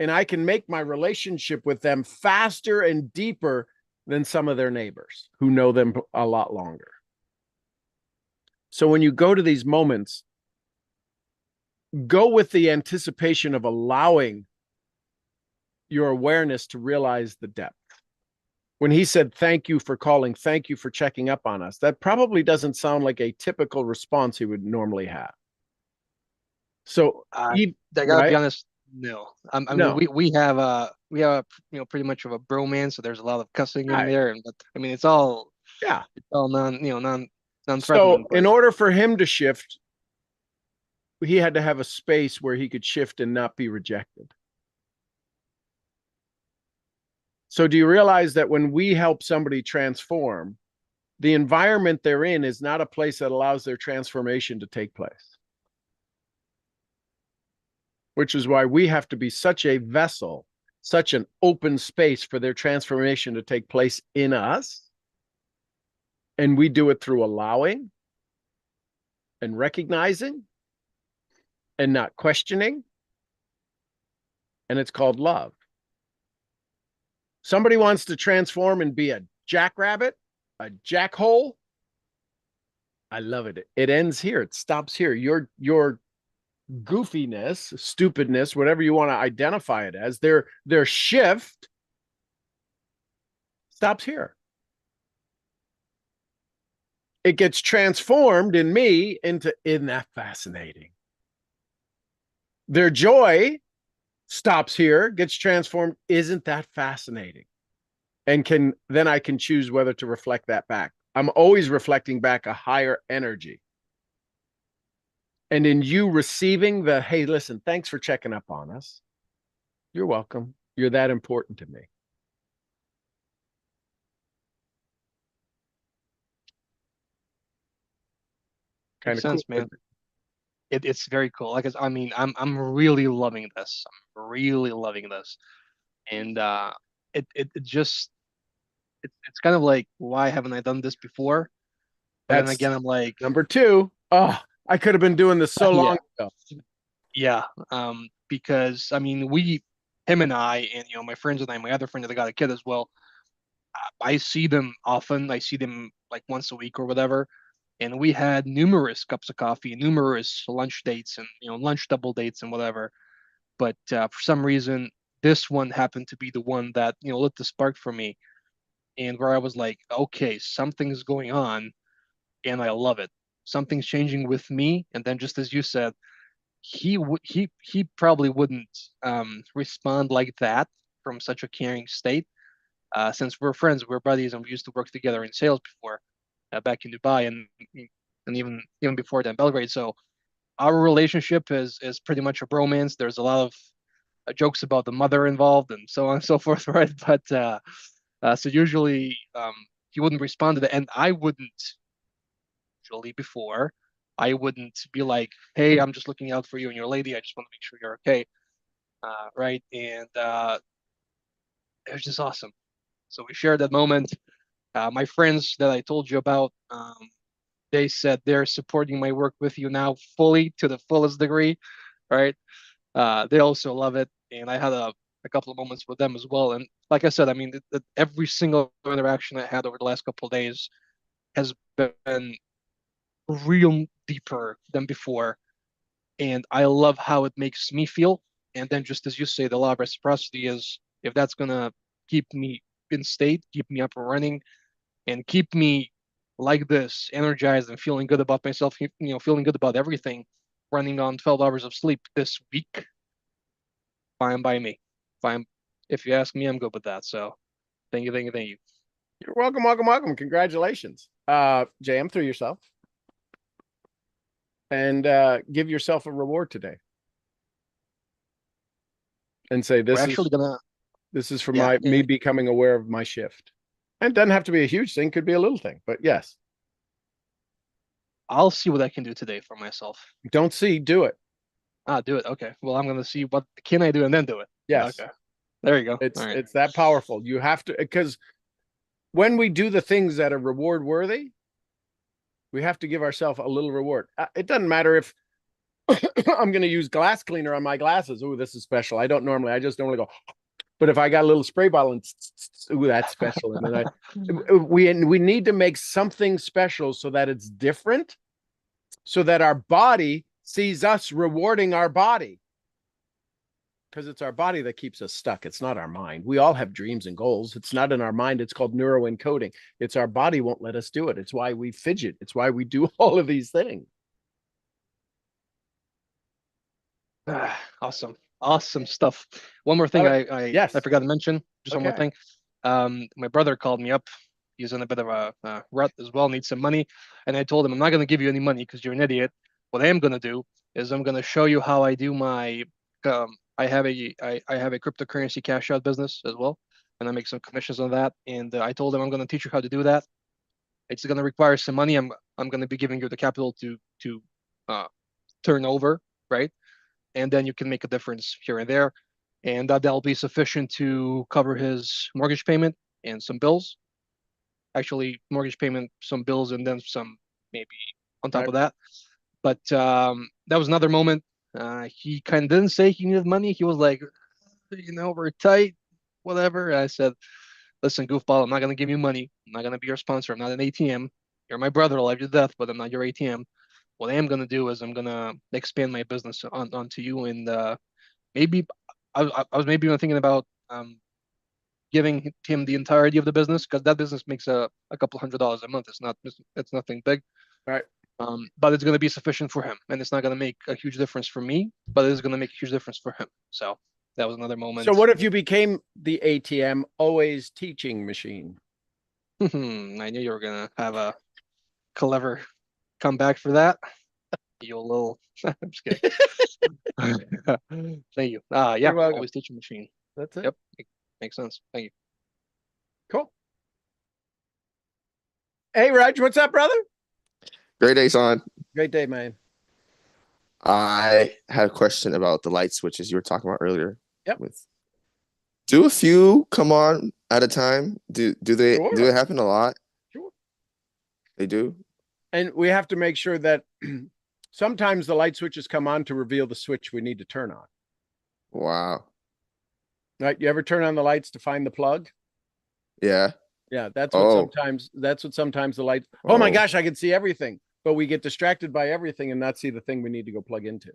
And I can make my relationship with them faster and deeper than some of their neighbors who know them a lot longer. So when you go to these moments, go with the anticipation of allowing your awareness to realize the depth. When he said, thank you for calling, thank you for checking up on us, that probably doesn't sound like a typical response he would normally have. So I gotta be honest, no. I mean, no. we have pretty much of a bromance, so there's a lot of cussing in there, and but I mean, it's all non-threatening. So in order for him to shift, he had to have a space where he could shift and not be rejected. So do you realize that when we help somebody transform, the environment they're in is not a place that allows their transformation to take place? Which is why we have to be such a vessel, such an open space for their transformation to take place in us. And we do it through allowing and recognizing and not questioning. And it's called love. Somebody wants to transform and be a jackrabbit, a jackhole. I love it. It ends here. It stops here. Your goofiness, stupidness, whatever you want to identify it as, their shift stops here. It gets transformed in me into, isn't that fascinating? Their joy stops here, gets transformed. Isn't that fascinating? And then I can choose whether to reflect that back. I'm always reflecting back a higher energy. And in you receiving the, hey, listen, thanks for checking up on us. You're welcome. You're that important to me. Makes sense, man. It's very cool. Like, I mean, I'm really loving this. I'm really loving this, and it's kind of like, why haven't I done this before? But then again, I'm like, number 2. Oh, I could have been doing this so long ago. Yeah, because I mean, him and I, and my friends and I, my other friend that got a kid as well. I see them often. I see them like once a week or whatever. And we had numerous cups of coffee, numerous lunch dates, and lunch double dates and whatever. But for some reason, this one happened to be the one that lit the spark for me, and where I was like, okay, something's going on, and I love it. Something's changing with me. And then, just as you said, he probably wouldn't respond like that from such a caring state. Since we're friends, we're buddies, and we used to work together in sales before. Back in Dubai and even before that, Belgrade. So our relationship is pretty much a bromance. There's a lot of jokes about the mother involved and so on and so forth, right? But so usually he wouldn't respond to that, and I wouldn't. Usually before, I wouldn't be like, "Hey, I'm just looking out for you and your lady. I just want to make sure you're okay," right? And it was just awesome. So we shared that moment. My friends that I told you about, they said they're supporting my work with you now fully to the fullest degree, right? They also love it, and I had a couple of moments with them as well. And like I said, I mean, every single interaction I had over the last couple of days has been real deeper than before, and I love how it makes me feel. And then, just as you say, the law of reciprocity is, if that's gonna keep me in state, keep me up and running, and keep me like this, energized and feeling good about myself, feeling good about everything, running on 12 hours of sleep this week, fine by me. Fine. If you ask me, I'm good with that. So thank you. You're welcome. Congratulations. Jam through yourself. And give yourself a reward today. And say, this is for me becoming aware of my shift. And it doesn't have to be a huge thing, could be a little thing, but yes. I'll see what I can do today for myself. Don't see, do it. Do it. Okay. Well, I'm gonna see what can I do and then do it. Yes. Okay. There you go. It's All right. it's that powerful. You have to, because when we do the things that are reward worthy, we have to give ourselves a little reward. It doesn't matter if I'm going to use glass cleaner on my glasses. Oh, this is special. I just normally go. But if I got a little spray bottle and ooh, that's special. And then we need to make something special so that it's different, so that our body sees us rewarding our body. Because it's our body that keeps us stuck. It's not our mind. We all have dreams and goals. It's not in our mind. It's called neuroencoding. It's our body won't let us do it. It's why we fidget. It's why we do all of these things. Awesome. Awesome stuff. One more thing I forgot to mention, just one more thing. My brother called me up. He's in a bit of a rut as well, needs some money. And I told him, I'm not going to give you any money because you're an idiot. What I am going to do is I'm going to show you how I do my, I have a cryptocurrency cash out business as well. And I make some commissions on that. And I told him I'm going to teach you how to do that. It's going to require some money. I'm going to be giving you the capital to turn over, right? And then you can make a difference here and there. And that'll be sufficient to cover his mortgage payment and some bills. Actually, mortgage payment, some bills, and then some maybe on top of that. But that was another moment. He kind of didn't say he needed money. He was like, we're tight, whatever. I said, listen, goofball, I'm not going to give you money. I'm not going to be your sponsor. I'm not an ATM. You're my brother. I love you to death, but I'm not your ATM. What I am going to do is I'm going to expand my business onto you. And maybe I was maybe even thinking about giving him the entirety of the business, because that business makes a couple $100s a month. It's nothing big. Right. But it's going to be sufficient for him, and it's not going to make a huge difference for me, but it is going to make a huge difference for him. So that was another moment. So what if you became the ATM always teaching machine? I knew you were going to have a clever comeback for that. You little, I'm just kidding. Thank you. Yeah, always teaching machine. That's it. Yep. Makes sense. Thank you. Cool. Hey, Raj, what's up, brother? Great day, son. Great day, man. I had a question about the light switches you were talking about earlier. Yep. Do a few come on at a time? Do they happen a lot? Sure. They do? And we have to make sure that sometimes the light switches come on to reveal the switch we need to turn on. Wow. Right? You ever turn on the lights to find the plug? Yeah. Yeah, that's what sometimes the light. Oh my gosh, I can see everything. But we get distracted by everything and not see the thing we need to go plug into.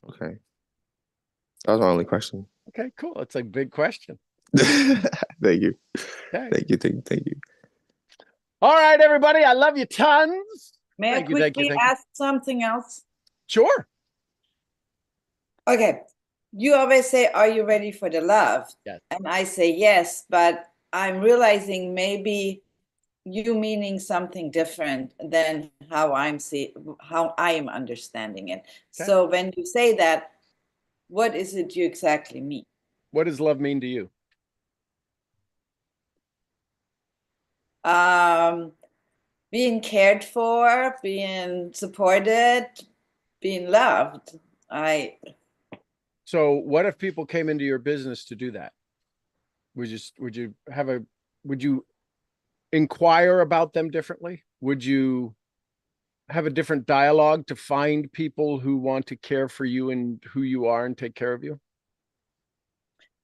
Okay. That was my only question. Okay, cool. That's a big question. Thank you. Okay. Thank you. All right, everybody. I love you tons. May I quickly ask something else? Sure. Okay. You always say, are you ready for the love? Yes. And I say yes, but I'm realizing maybe you meaning something different than how I am understanding it. Okay. So when you say that, what is it you exactly mean? What does love mean to you? Being cared for, being supported, being loved. So what if people came into your business to do that? Would you inquire about them differently? Would you have a different dialogue to find people who want to care for you and who you are and take care of you?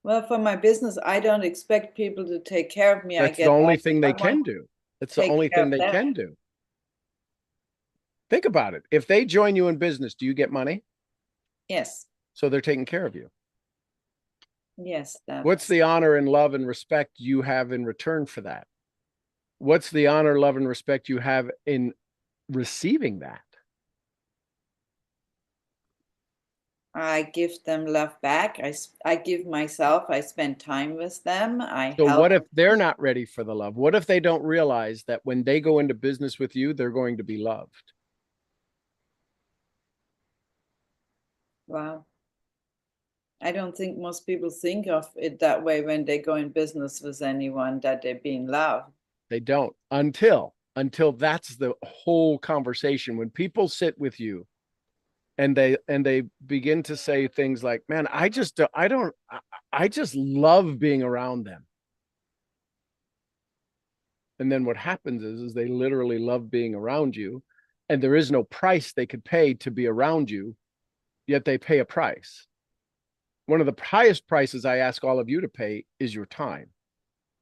Well, for my business, I don't expect people to take care of me. That's the only thing they can do. It's the only thing they can do. Think about it. If they join you in business, do you get money? Yes. So they're taking care of you. Yes. What's the honor and love and respect you have in return for that? What's the honor, love, and respect you have in receiving that? I give them love back. I give myself. I spend time with them. So what if they're not ready for the love? What if they don't realize that when they go into business with you, they're going to be loved? Wow. I don't think most people think of it that way when they go in business with anyone, that they're being loved. They don't until that's the whole conversation. When people sit with you and they begin to say things like, man, I just love being around them. And then what happens is they literally love being around you, and there is no price they could pay to be around you, yet they pay a price. One of the highest prices I ask all of you to pay is your time.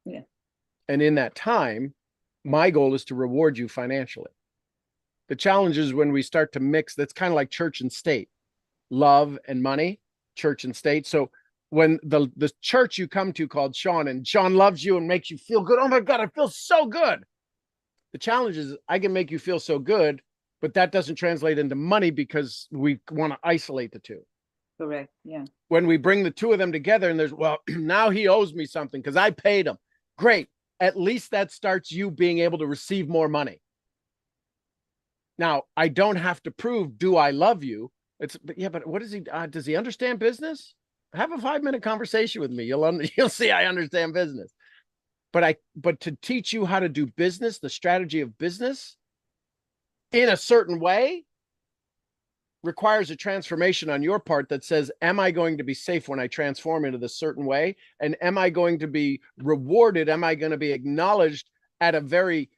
Yeah. And in that time, my goal is to reward you financially. The challenge is when we start to mix, that's kind of like church and state, love and money, church and state. So when the church you come to called Sean, and Sean loves you and makes you feel good. Oh my God, I feel so good. The challenge is I can make you feel so good, but that doesn't translate into money because we want to isolate the two. Correct. Yeah. When we bring the two of them together and there's, well, now he owes me something because I paid him. Great. At least that starts you being able to receive more money. Now, I don't have to prove, do I love you? But what is he? Does he understand business? Have a 5-minute conversation with me. You'll see I understand business. But to teach you how to do business, the strategy of business in a certain way requires a transformation on your part that says, am I going to be safe when I transform into this certain way? And am I going to be rewarded? Am I going to be acknowledged at a very,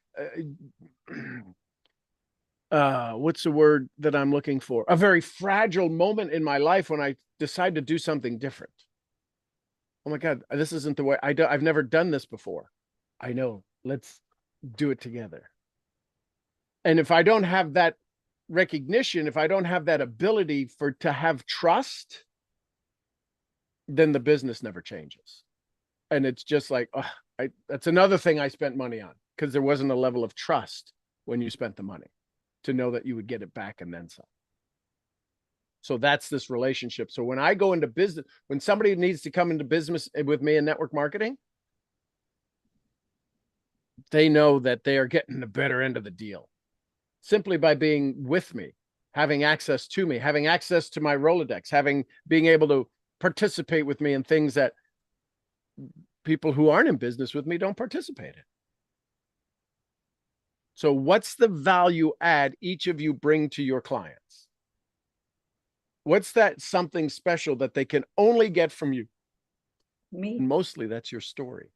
what's the word that I'm looking for? A very fragile moment in my life when I decide to do something different. Oh my God, this isn't the way I've never done this before. I know, let's do it together. And if I don't have that recognition, if I don't have that ability to have trust, then the business never changes. And it's just like, that's another thing I spent money on, because there wasn't a level of trust when you spent the money to know that you would get it back and then some. So that's this relationship. So when I go into business, when somebody needs to come into business with me in network marketing, they know that they are getting the better end of the deal simply by being with me, having access to me, having access to my Rolodex, being able to participate with me in things that people who aren't in business with me don't participate in. So what's the value add each of you bring to your clients? What's that something special that they can only get from you? Me. And mostly that's your story.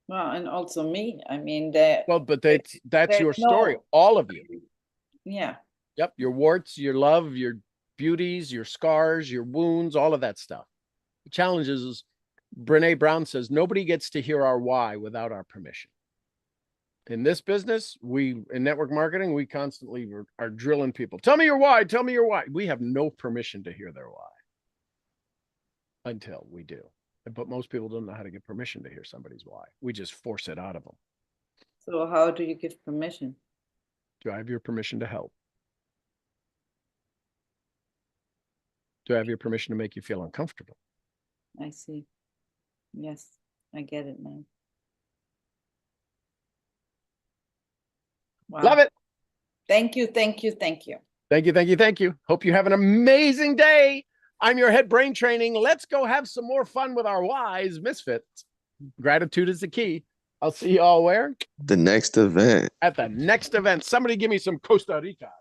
Well, and also me. I mean, that's your story. All of you. Yeah. Yep. Your warts, your love, your beauties, your scars, your wounds, all of that stuff. The challenge is Brene Brown says, nobody gets to hear our why without our permission. In this business, in network marketing, we constantly are drilling people. Tell me your why. Tell me your why. We have no permission to hear their why until we do. But most people don't know how to get permission to hear somebody's why. We just force it out of them. So how do you give permission? Do I have your permission to help? Do I have your permission to make you feel uncomfortable? I see. Yes, I get it now. Wow. Love it. Thank you, thank you, thank you. Thank you, thank you, thank you. Hope you have an amazing day. I'm your head brain training. Let's go have some more fun with our wise misfits. Gratitude is the key. I'll see you all where? The next event. At the next event. Somebody give me some Costa Rica.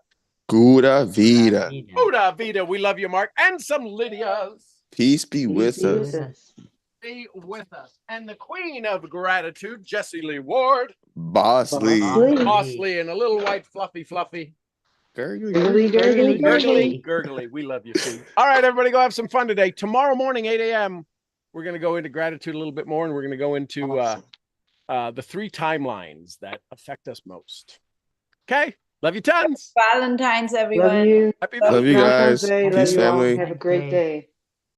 Gura vida. Pura vida. We love you, Mark. And some Lydias. Peace be with us. Be with us. And the queen of gratitude, Jessie Lee Ward. Bosley. Bosley and a little white fluffy. Gurgly. We love you, too. All right, everybody, go have some fun today. Tomorrow morning, 8 a.m., we're going to go into gratitude a little bit more, and we're going to go into the 3 timelines that affect us most. Okay? Love you tons. Valentine's, everyone. Love you. Happy Love you guys. Valentine's Day. Peace, Love you all. family. Have a great day.